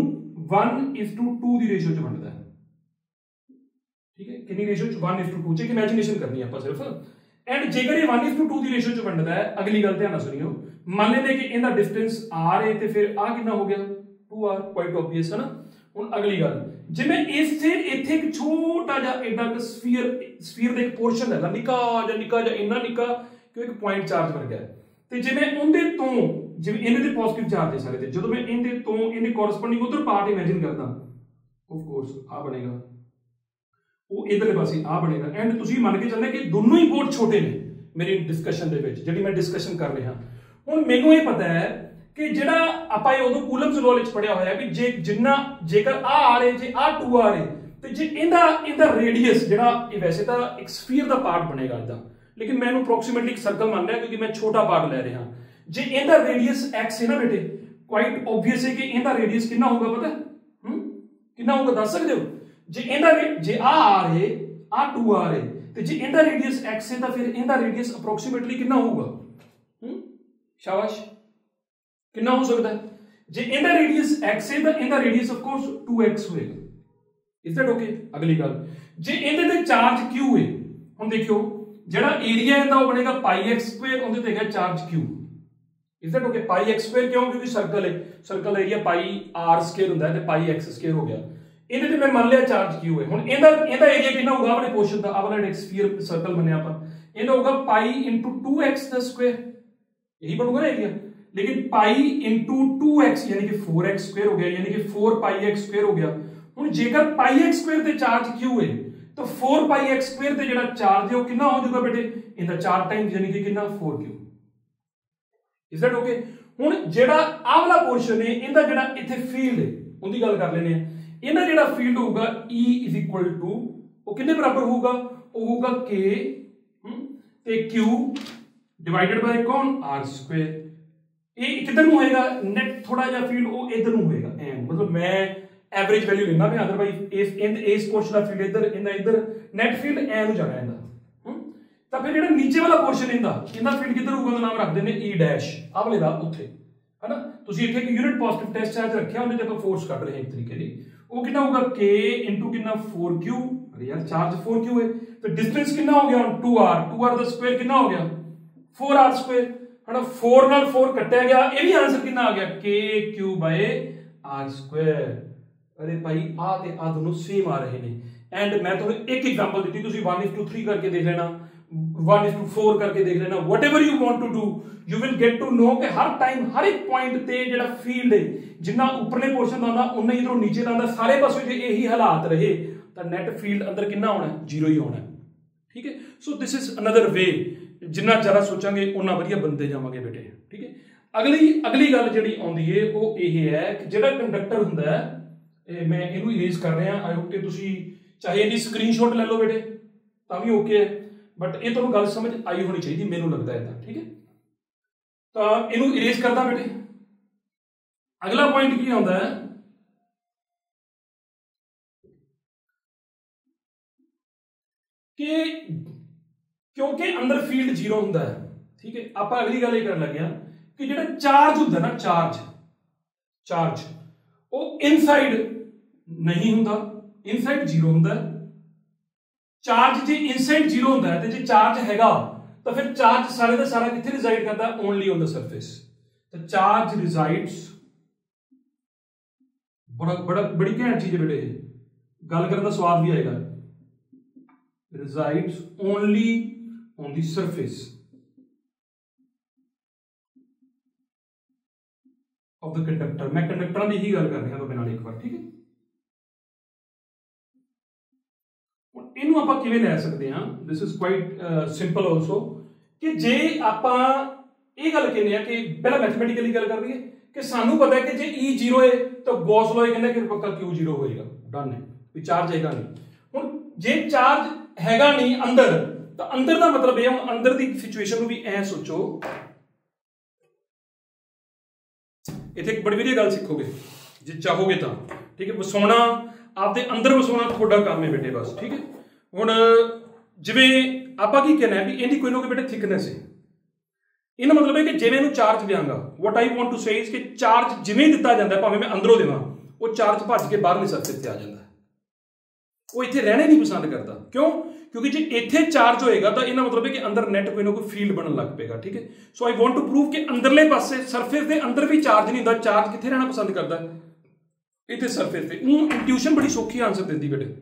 1:2 ਦੀ ਰੇਸ਼ੋ 'ਚ ਵੰਡਦਾ ਹੈ, ਠੀਕ ਹੈ। ਕਿੰਨੀ ਰੇਸ਼ੋ 'ਚ, 1:2 'ਚ। ਇੱਕ ਇਮੇਜਿਨੇਸ਼ਨ ਕਰਨੀ ਆਪਾਂ ਸਿਰਫ। ਐਂਡ ਜੇਕਰ ਇਹ 1:2 ਦੀ ਰੇਸ਼ੋ 'ਚ ਵੰਡਦਾ ਹੈ, ਅਗਲੀ ਗੱਲ ਧਿਆਨ ਨਾਲ ਸੁਣਿਓ, ਮੰਨ ਲੈਂਦੇ ਕਿ ਇਹਦਾ ਡਿਸਟੈਂਸ r ਹੈ ਤੇ ਫਿਰ ਆ ਕਿੰਨਾ ਹੋ ਗਿਆ 2r, ਕੁਆਇਟ ਆਬਵੀਅਸ ਹੈ ਨਾ। ਹੁਣ ਅਗਲੀ ਗੱਲ, ਜਿਵੇਂ ਇੱਥੇ ਇੱਕ ਛੋਟਾ ਜਿਹਾ ਏਡਾ ਕਿ ਸਫੀਅਰ ਦਾ ਇੱਕ ਪੋਰਸ਼ਨ ਹੈ, ਨਿੱਕਾ ਜਿਹਾ ਇੰਨਾ ਨਿੱਕਾ ਕਿ ਇੱਕ ਪੁਆਇੰਟ ਚਾਰਜ ਵਰਗਾ ਹੈ, ਤੇ ਜਿਵੇਂ ਉਹਦੇ ਤੋਂ, ਜਿਵੇਂ ਇਹਦੇ ਤੇ ਪੋਜ਼ਿਟਿਵ ਚਾਰਜ ਹੈ ਸਾਰੇ ਤੇ, ਜਦੋਂ ਮੈਂ ਇਹਦੇ ਤੋਂ ਇਹਦੇ ਕੋਰਸਪੋਂਡਿੰਗ ਉਧਰ ਪਾਰਟ ਇਮੇਜਿਨ ਕਰਦਾ, ਆਫ ਕੋਰਸ ਆ ਬਣੇਗਾ, ਉਹ ਇਧਰਲੇ ਪਾਸੇ ਆ ਬਣੇਗਾ। ਐਂਡ ਤੁਸੀਂ ਮੰਨ ਕੇ ਚੱਲਣਾ ਕਿ ਦੋਨੋਂ ਹੀ ਬਹੁਤ ਛੋਟੇ ਨੇ ਮੇਰੀ ਡਿਸਕਸ਼ਨ ਦੇ ਵਿੱਚ, ਜਿਹੜੀ ਮੈਂ ਡਿਸਕਸ਼ਨ ਕਰ ਰਿਹਾ। ਹੁਣ ਮੈਨੂੰ ਇਹ ਪਤਾ ਹੈ ਕਿ ਜਿਹੜਾ ਆਪਾਂ ਇਹ ਉਦੋਂ ਕੂਲਮਜ਼ ਲਾਅ ਵਿੱਚ ਪੜਿਆ ਹੋਇਆ ਵੀ ਜੇਕਰ ਆ ਆ ਰਹੇ, ਜੇ ਆ 2 ਆ ਰਹੇ, ਤੇ ਜੇ ਇਹਦਾ ਰੇਡੀਅਸ ਜਿਹੜਾ, ਇਹ ਵੈਸੇ ਤਾਂ ਇੱਕ ਸਫੀਅਰ ਦਾ ਪਾਰਟ ਬਣੇਗਾ ਇਹਦਾ, ਲੇਕਿਨ ਮੈਂ ਇਹਨੂੰ ਅਪਰੋਕਸੀਮੇਟਲੀ ਇੱਕ ਸਰਕਲ ਮੰਨ ਲਿਆ ਕਿਉਂਕਿ ਮੈਂ ਛੋਟਾ ਪਾਰਟ ਲੈ ਰਿਹਾ। ਜੇ ਇਹਦਾ ਰੇਡੀਅਸ x ਹੈ ਨਾ ਬੇਟੇ, ਕੁਆਇਟ ਆਬਵੀਅਸ ਹੈ ਕਿ ਇਹਦਾ ਰੇਡੀਅਸ ਕਿੰਨਾ ਹੋਊਗਾ, ਪਤਾ ਕਿੰਨਾ ਹੋਊਗਾ, ਦੱਸ ਸਕਦੇ ਹੋ। ਜੇ ਆ ਰਹੇ, ਆ 2 ਆ ਰਹੇ, ਤੇ ਜੇ ਇਹਦਾ ਰੇਡੀਅਸ x ਹੈ ਤਾਂ ਫਿਰ ਇਹਦਾ ਰੇਡੀਅਸ ਅਪਰੋਕਸੀਮੇਟਲੀ ਕਿੰਨਾ ਹੋਊਗਾ, ਸ਼ਾਬਾਸ਼, ਕਿੰਨਾ ਹੋ ਸਕਦਾ ਹੈ। ਜੇ ਇਹਦਾ ਰੇਡੀਅਸ x ਹੈ ਤਾਂ ਇਹਦਾ ਰੇਡੀਅਸ ਆਫ ਕੋਰਸ 2x ਹੋਏਗਾ। ਇਸ ਦੈਟ ਓਕੇ। ਅਗਲੀ ਗੱਲ, ਜੇ ਇਹਦੇ ਤੇ ਚਾਰਜ q ਹੈ, ਹੁਣ ਦੇਖਿਓ ਜਿਹੜਾ ਏਰੀਆ ਇਹਦਾ ਉਹ ਬਣੇਗਾ πx², ਉਹਦੇ ਤੇ ਹੈਗਾ ਚਾਰਜ q। ਇਸ ਦੈਟ ਓਕੇ। πx² ਕਿਉਂ, ਕਿਉਂਕਿ ਸਰਕਲ ਹੈ, ਸਰਕਲ ਏਰੀਆ πr² ਹੁੰਦਾ ਹੈ ਤੇ πx² ਹੋ ਗਿਆ। ਇਹਦੇ ਤੇ ਮੈਂ ਮੰਨ ਲਿਆ ਚਾਰਜ q ਹੈ। ਹੁਣ ਇਹਦਾ ਏਰੀਆ ਕਿੰਨਾ ਹੋਊਗਾ ਆਪਣੇ ਪੋਰਸ਼ਨ ਦਾ, ਆਹ ਵਾਲਾ ਸਫੀਅਰ ਸਰਕਲ ਮੰਨਿਆ ਆਪਾਂ, ਇਹਦਾ ਹੋਊਗਾ π×2x², यही बनूंगा ना एरिया। लेकिन पाई इंटू 2x यानी कि 4x² हो गया, यानी कि 4πx² हो गया। हुण जेकर पाई एक्स स्क्वायर ते चार्ज क्यू है तो 4 पाई एक्स स्क्वायर ते जिहड़ा चार्ज है वो कितना हो जाएगा बेटे, इनदा 4 टाइम्स यानी कि कितना 4 क्यू। Is that okay? हुण जिहड़ा आ वाला पोर्शन है इनदा जिहड़ा इत्थे फील्ड है उनदी गल कर लेने आ। इनदा जिहड़ा फील्ड होगा E इज इक्वल टू वो कितने बराबर होगा, वो होगा K ते Q डिवाइडेड बाय कौन R स्क्वायर। ये किधर ਨੂੰ होएगा नेट थोड़ा जिहा फील्ड वो इधर ਨੂੰ होएगा एम, मतलब मैं एवरेज वैल्यू लेना मैं, अदरवाइज इस पोर्शन का फील्ड इधर इनदा इधर नेट फील्ड ए ਨੂੰ जाना इनदा। ਤਾਂ ਫਿਰ ਜਿਹੜਾ ਨੀਚੇ ਵਾਲਾ ਪੋਰਸ਼ਨ ਇਹਦਾ ਫੀਲਡ ਕਿੱਧਰ ਹੋਊਗਾ, ਉਹਦਾ ਨਾਮ ਰੱਖਦੇ ਨੇ E ਡੈਸ਼, ਆ ਵਾਲੇ ਦਾ ਉੱਥੇ है ना। ਤੁਸੀਂ ਇੱਥੇ ਇੱਕ ਯੂਨਿਟ ਪੋਜ਼ਿਟਿਵ ਟੈਸਟ ਚਾਰਜ ਰੱਖਿਆ, ਉਹਦੇ ਤੇ ਆਪਾਂ ਫੋਰਸ ਕੱਢ ਰਹੇ ਹਾਂ ਇੱਕ ਤਰੀਕੇ ਦੀ, ਉਹ ਕਿੰਨਾ ਹੋਊਗਾ K ਇਨਟੂ ਕਿੰਨਾ 4Q। अरे यार चार्ज 4Q है तो डिस्टेंस कितना हो गया 2R ਦਾ स्क्वायर कितना हो गया 4R स्क्वायर है ना। 4 ਨਾਲ 4 ਕੱਟਿਆ ਗਿਆ, ਇਹ ਵੀ ਆਨਸਰ ਕਿੰਨਾ ਆ ਗਿਆ KQ/R स्क्वायर। अरे भाई आ ਤੇ ਆ ਦੋਨੋਂ ਸੇਮ ਆ ਰਹੇ ਨੇ। एंड मैं ਤੁਹਾਨੂੰ ਇੱਕ एग्जांपल ਦਿੱਤੀ, ਤੁਸੀਂ 1:3 करके देख लेना, 1:4 करके देख लेना, whatever you want to do you will get to know कि हर टाइम हर एक पॉइंट ते ਜਿਹੜਾ फील्ड है जिन्ना ऊपरले पोर्शन ਦਾ ਹੁੰਦਾ उन्ना इधरों नीचे ਦਾ ਹੁੰਦਾ, ਸਾਰੇ ਪਾਸੇ ਜੇ ਇਹੀ ਹਾਲਾਤ ਰਹੇ ਤਾਂ ਨੈਟ ਫੀਲਡ ਅੰਦਰ ਕਿੰਨਾ ਆਉਣਾ ਹੈ, ਜ਼ੀਰੋ ਹੀ ਆਉਣਾ ਹੈ। ਠੀਕ ਹੈ, ਸੋ ਦਿਸ ਇਜ਼ ਅਨਦਰ ਵੇ, ਜਿੰਨਾ ਜ਼ਿਆਦਾ ਸੋਚਾਂਗੇ ਉਨਾ ਵਧੀਆ ਬੰਦੇ ਜਾਵਾਂਗੇ ਬੇਟੇ। ਠੀਕ ਹੈ, ਅਗਲੀ ਗੱਲ ਜਿਹੜੀ ਆਉਂਦੀ ਹੈ ਉਹ ਇਹ ਹੈ ਕਿ ਜਿਹੜਾ ਕੰਡਕਟਰ ਹੁੰਦਾ ਹੈ, ਮੈਂ ਇਹਨੂੰ ਇਰੇਜ਼ ਕਰ ਰਿਹਾ, ਆਈ ਹੋਪ ਕਿ ਤੁਸੀਂ ਚਾਹੇ ਇਹਦੀ ਸਕਰੀਨਸ਼ਾਟ ਲੈ ਲਓ ਬੇਟੇ ਤਾਂ ਵੀ ਓਕੇ ਹੈ, बट ये तुहानू गल समझ आई होनी चाहिए, मैनू लगता है। ठीक है, तो इनू इरेज करदा बेटे। अगला पॉइंट की आउंदा है कि क्योंकि अंदर फील्ड जीरो हुंदा है। ठीक है, आप अगली गल ये कर लगे कि जिहड़ा चार्ज हुंदा ना, चार्ज वो इनसाइड नहीं हुंदा, इनसाइड जीरो हुंदा है। चार्ज जे इनसाइड जीरो होता है तो जे चार्ज हैगा तो फिर चार्ज सारे का सारा किथे रिजाइड करता है, ओनली ऑन द सरफेस। तो चार्ज रिजाइड्स, बड़ी घैंट चीज है बेटे, गल करने का स्वाद भी आएगा, resides only on the surface of the conductor. मैं कंडक्टर की ही गल कर रहा तो एक बार। ठीक है, ਇਹਨੂੰ ਆਪਾਂ ਕਿਵੇਂ ਲੈ ਸਕਦੇ ਹਾਂ, this is quite simple also, ਕਿ ਜੇ ਆਪਾਂ ਇਹ ਗੱਲ ਕਹਿੰਦੇ ਆ ਕਿ ਪਹਿਲਾਂ ਮੈਥਮੈਟਿਕਲੀ ਗੱਲ ਕਰ ਲਈਏ ਕਿ ਸਾਨੂੰ ਪਤਾ ਹੈ ਕਿ ਜੇ E 0 ਹੈ ਤਾਂ ਗੌਸ ਲॉ ਇਹ ਕਹਿੰਦਾ ਕਿ ਪੱਕਾ Q 0 ਹੋਏਗਾ, ਡਨ ਹੈ ਵੀ ਚਾਰਜ ਹੈਗਾ ਨਹੀਂ। ਹੁਣ ਜੇ ਚਾਰਜ ਹੈਗਾ ਨਹੀਂ ਅੰਦਰ, ਤਾਂ ਅੰਦਰ ਦਾ ਮਤਲਬ ਇਹ ਹੁਣ ਅੰਦਰ ਦੀ ਸਿਚੁਏਸ਼ਨ ਨੂੰ ਵੀ ਐ ਸੋਚੋ, ਇੱਥੇ ਇੱਕ ਬੜੀ ਵਧੀਆ ਗੱਲ ਸਿੱਖੋਗੇ ਜੇ ਚਾਹੋਗੇ ਤਾਂ। ਠੀਕ ਹੈ, ਵਸਾਉਣਾ ਆਪਦੇ ਅੰਦਰ ਵਸਾਉਣਾ ਤੁਹਾਡਾ ਕੰਮ ਹੈ ਬੇਟੇ ਬਸ। ਠੀਕ ਹੈ, ਹੁਣ ਜਿਵੇਂ ਆਪਾਂ ਕੀ ਕਹਿਣਾ ਹੈ ਵੀ ਇਹਦੀ ਕੋਈ ਨਾ ਕੋਈ ਬੇਟੇ ਥਿਕਨੈਸ ਹੈ, ਇਹਦਾ ਮਤਲਬ ਹੈ ਕਿ ਜਿਵੇਂ ਇਹਨੂੰ ਚਾਰਜ ਦਿਆਂਗਾ, what I want to say is ਕਿ ਚਾਰਜ ਜਿਵੇਂ ਦਿੱਤਾ ਜਾਂਦਾ ਭਾਵੇਂ ਮੈਂ ਅੰਦਰੋਂ ਦੇਵਾਂ, ਉਹ ਚਾਰਜ ਭੱਜ ਕੇ ਬਾਹਰਲੇ ਸਰਫੇਸ ਤੇ ਆ ਜਾਂਦਾ, ਉਹ ਇੱਥੇ ਰਹਿਣੇ ਨਹੀਂ ਪਸੰਦ ਕਰਦਾ। ਕਿਉਂ? ਕਿਉਂਕਿ ਜੇ ਇੱਥੇ ਚਾਰਜ ਹੋਏਗਾ ਤਾਂ ਇਹਦਾ ਮਤਲਬ ਹੈ ਕਿ ਅੰਦਰ ਨੈਟ ਕੋਈ ਨਾ ਕੋਈ ਫੀਲਡ ਬਣਨ ਲੱਗ ਪਏਗਾ। ਠੀਕ ਹੈ, ਸੋ ਆਈ ਵਾਂਟ ਟੂ ਪ੍ਰੂਵ ਕਿ ਅੰਦਰਲੇ ਪਾਸੇ ਸਰਫੇਸ ਦੇ ਅੰਦਰ ਵੀ ਚਾਰਜ ਨਹੀਂ ਹੁੰਦਾ, ਚਾਰਜ ਕਿੱਥੇ ਰਹਿਣਾ ਪਸੰਦ ਕਰਦਾ, ਇੱਥੇ ਸਰਫੇਸ ਤੇ। ਉਹ ਇੰਟਿਊਸ਼ਨ ਬੜੀ ਸੌਖੀ ਆਨਸਰ ਦਿੰਦੀ ਬੇਟੇ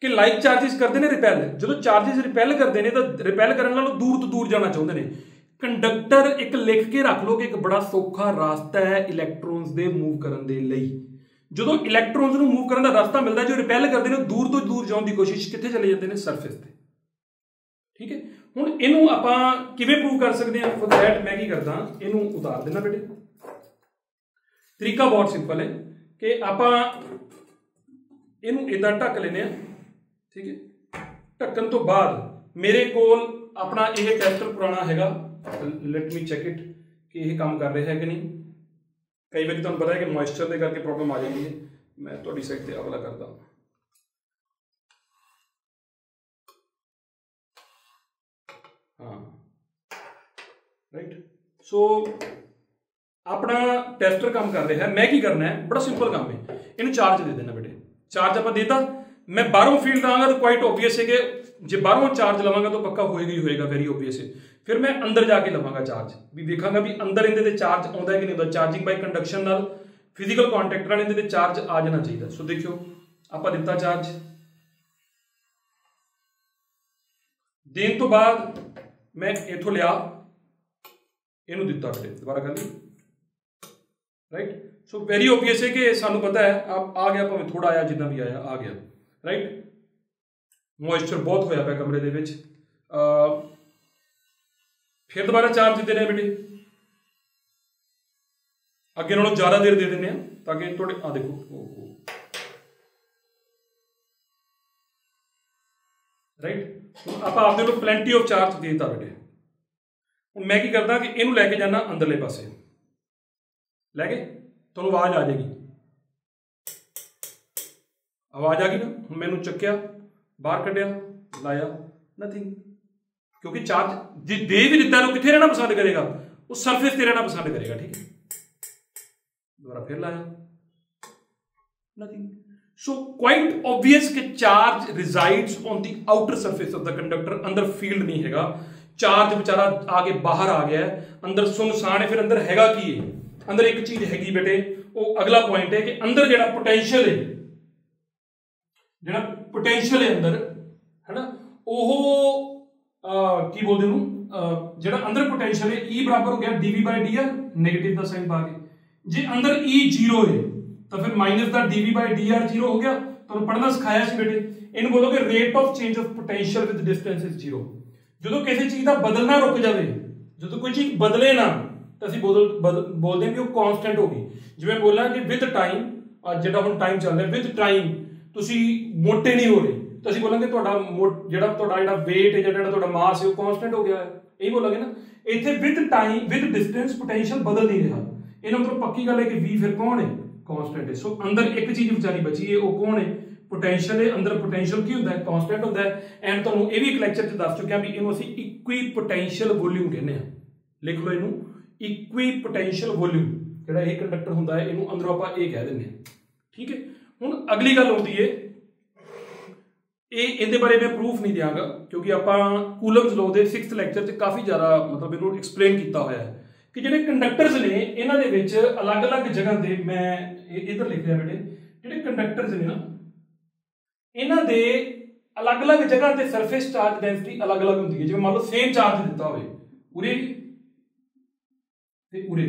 ਕਿ ਲਾਈਕ ਚਾਰजेस ਕਰਦੇ ਨੇ ਰਿਪੈਲ, ਜਦੋਂ ਚਾਰजेस ਰਿਪੈਲ ਕਰਦੇ ਨੇ ਤਾਂ ਰਿਪੈਲ ਕਰਨ ਨਾਲੋਂ ਦੂਰ ਤੋਂ ਦੂਰ ਜਾਣਾ ਚਾਹੁੰਦੇ ਨੇ। ਕੰਡਕਟਰ ਇੱਕ ਲਿਖ ਕੇ ਰੱਖ ਲਓ ਕਿ ਇੱਕ ਬੜਾ ਸੌਖਾ ਰਾਸਤਾ ਹੈ ਇਲੈਕਟ੍ਰੋਨਸ ਦੇ ਮੂਵ ਕਰਨ ਦੇ ਲਈ। ਜਦੋਂ ਇਲੈਕਟ੍ਰੋਨਸ ਨੂੰ ਮੂਵ ਕਰਨ ਦਾ ਰਸਤਾ ਮਿਲਦਾ, ਜੋ ਰਿਪੈਲ ਕਰਦੇ ਨੇ ਦੂਰ ਤੋਂ ਦੂਰ ਜਾਣ ਦੀ ਕੋਸ਼ਿਸ਼ ਕਿੱਥੇ ਚਲੇ ਜਾਂਦੇ ਨੇ, ਸਰਫੇਸ ਤੇ। ਠੀਕ ਹੈ, ਹੁਣ ਇਹਨੂੰ ਆਪਾਂ ਕਿਵੇਂ ਪ੍ਰੂਵ ਕਰ ਸਕਦੇ ਹਾਂ? ਫॉर दैट मैं ਕੀ ਕਰਦਾ, ਇਹਨੂੰ ਉਤਾਰ ਦੇਣਾ ਬੇਟੇ। ਤਰੀਕਾ ਬਹੁਤ ਸਿੰਪਲ ਹੈ ਕਿ ਆਪਾਂ ਇਹਨੂੰ ਇਦਾਂ ਢੱਕ ਲੈਨੇ ਆ। ठीक है, ढक्कन तो बाद मेरे कोल अपना यह टेस्टर पुराना हैगा, लेट मी चेक इट कि यह काम कर रहा है कि नहीं। कई बार तुहानू पता है कि मॉइस्चर के करके प्रॉब्लम आ जाती है। मैं तुहाडी साइड ते अगला करदा, हाँ राइट। सो अपना टेस्टर काम कर रहा है, मैं की करना है, बड़ा सिंपल काम है, इन्हू चार्ज दे देना बेटे। चार्ज आप देता, मैं बाहरों फील्ड लाँगा तो क्वाइट ऑब्वियस है कि जे बाहरों चार्ज लवांगा तो पक्का होएगा ही होएगा, वेरी ऑब्वियस है। फिर मैं अंदर जाके लवांगा चार्ज, भी देखा भी अंदर इहदे ते चार्ज आउंदा है कि नहीं आउंदा। चार्जिंग बाय कंडक्शन नाल फिजिकल कॉन्टैक्ट नाल इहदे ते चार्ज आ जाना चाहिए। सो देखियो आपां दिता चार्ज, देन तो बाद मैं इथों लिया, इहनूं दिता बेटे, दोबारा कर ली राइट। सो वेरी ओबवियस है कि सानू पता है आप आ गया भावें थोड़ा आया जितना भी आया आ गया राइट। मॉइस्चर बहुत होया पिया कमरे दे विच। फिर दोबारा चार्ज देने बेटे अगे नालों ज़्यादा देर दे देने ताकि थोड़े आ देखो राइट। आप आपदे को प्लेंटी ऑफ चार्ज देता बेटे। हुण मैं की करदा कि इनू लैके जाना अंदरले पासे लैके तुहानूं आवाज़ आ जाएगी आवाज़ आ गई ना। हुण मैनूं चक्या बाहर कढ़िया लाया नथिंग क्योंकि चार्ज जे दे भी दिता कित्थे रहना पसंद करेगा वो सरफेस ते रहना पसंद करेगा ठीक है। दोबारा फिर लाया नथिंग। सो क्वाइट ऑब्वियस कि charge resides on the outer surface of the conductor. अंदर फील्ड नहीं हैगा चार्ज बेचारा आगे बाहर आ गया है अंदर सुनसान है। फिर अंदर हैगा की है अंदर एक चीज हैगी बेटे वो अगला पॉइंट है कि अंदर जेड़ा पोटेंशियल है अंदर है ना वो की बोलते हैं जेड़ा अंदर पोटेंशियल है ई बराबर हो गया dv by D R negative का साइन पा के। जे अंदर ई जीरो है तो फिर माइनस का dv by D R zero हो गया। तो पढ़ना सिखाया सी बेटे इन बोलोगे rate of change of potential with distance is zero. जो किसी चीज का बदलना रुक जाए जो कोई चीज बदले ना तो असं बोलते हैं कि वो कॉन्स्टेंट होगी। जिवें बोला कि विद टाइम जो हम टाइम चल रहा विद टाइम तुसी मोटे नहीं हो रहे तो असं बोलेंगे जो वेट है जो मास है वो कॉन्स्टेंट हो गया है यही बोलेंगे ना। इतने with time with distance potential बदल नहीं रहा इन्हें मतलब पक्की गल है कि v फिर कौन है कॉन्स्टेंट है। सो अंदर एक चीज बेचारी बची है वो कौन है पोटेंशियल है। अंदर पोटेंशियल की होता है कॉन्स्टेंट होता है। एंड तुहानूं ये भी एक लैक्चर च दस चुकिया भी इनू असीं इक्वी पोटेंशियल वॉल्यूम कहने हैं। लिख लो इनू इक्वी पोटेंशियल वॉल्यूम जिहड़ा ये कंडक्टर हुंदा है इनू अंदरों आपां ये कह दिंदे हैं ठीक है। हुण अगली गल आउंदी है इहदे बारे मैं प्रूफ नहीं देंगा क्योंकि आपां कूलम्स लॉ दे 6th लैक्चर च काफ़ी ज़्यादा मतलब इनू एक्सप्लेन किया होया है कि जिहड़े कंडक्टर्स ने इन्हां दे विच अलग अलग जगह ते मैं इधर लिख रहा बेटे जिहड़े कंडक्टर्स ने ना इन्हां दे अलग अलग जगह ते सरफेस चार्ज डेंसिटी अलग अलग होंदी है। जिवें मान लो सेम चार्ज दिता होवे उरे ते उरे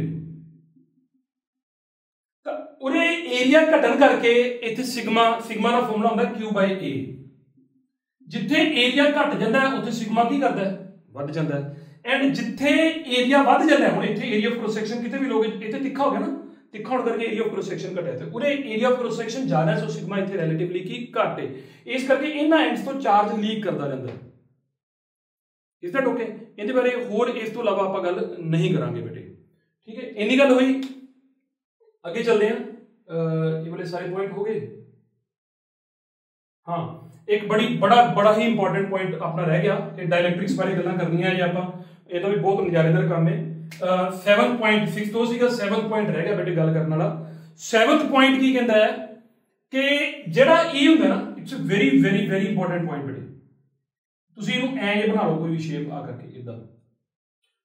तां उरे एरिया घटन करके इत्थे सिग्मा सिग्मा दा फॉर्मूला हुंदा Q बाय A। जिथे एरिया घट जाता है उत्थे सिग्मा की करता है वध जाता है। एंड जिथे एरिया वध जाता है हुण इत्थे एरिया ऑफ क्रॉस सेक्शन किते भी लोगे इत्थे तिखा हो गया ना तिखा होने करके एरिया ऑफ क्रॉस सेक्शन घटा है उरे एरिया ऑफ क्रॉस सेक्शन ज्यादा है सो सिग्मा इत्थे रिलेटिवली की घट है। इस करके इन्हां एंड्स तो चार्ज लीक करता रहता है। Is that okay. इहदे बारे होर इस तो इलावा आपां गल नहीं करांगे बेटे ठीक है। इन्नी गल हुई अगे चलते हैं ये वाले सारे पॉइंट हो गए। हाँ एक बड़ा ही इंपॉर्टेंट पॉइंट अपना रह गया कि डायलैक्ट्रिक्स बारे गल्लां करनियां है आपां ਇਹਦਾ भी बहुत नज़ारेदार काम है। 7.6 तो सीगा 7 पॉइंट रह गया बेटे गल करने वाला। 7th पॉइंट की कहता है कि जेड़ा ई हुंदा ना it's very very very important point बेटे तुसीं इहनूं ऐ जे बना लो कोई भी शेप आ करके इदां।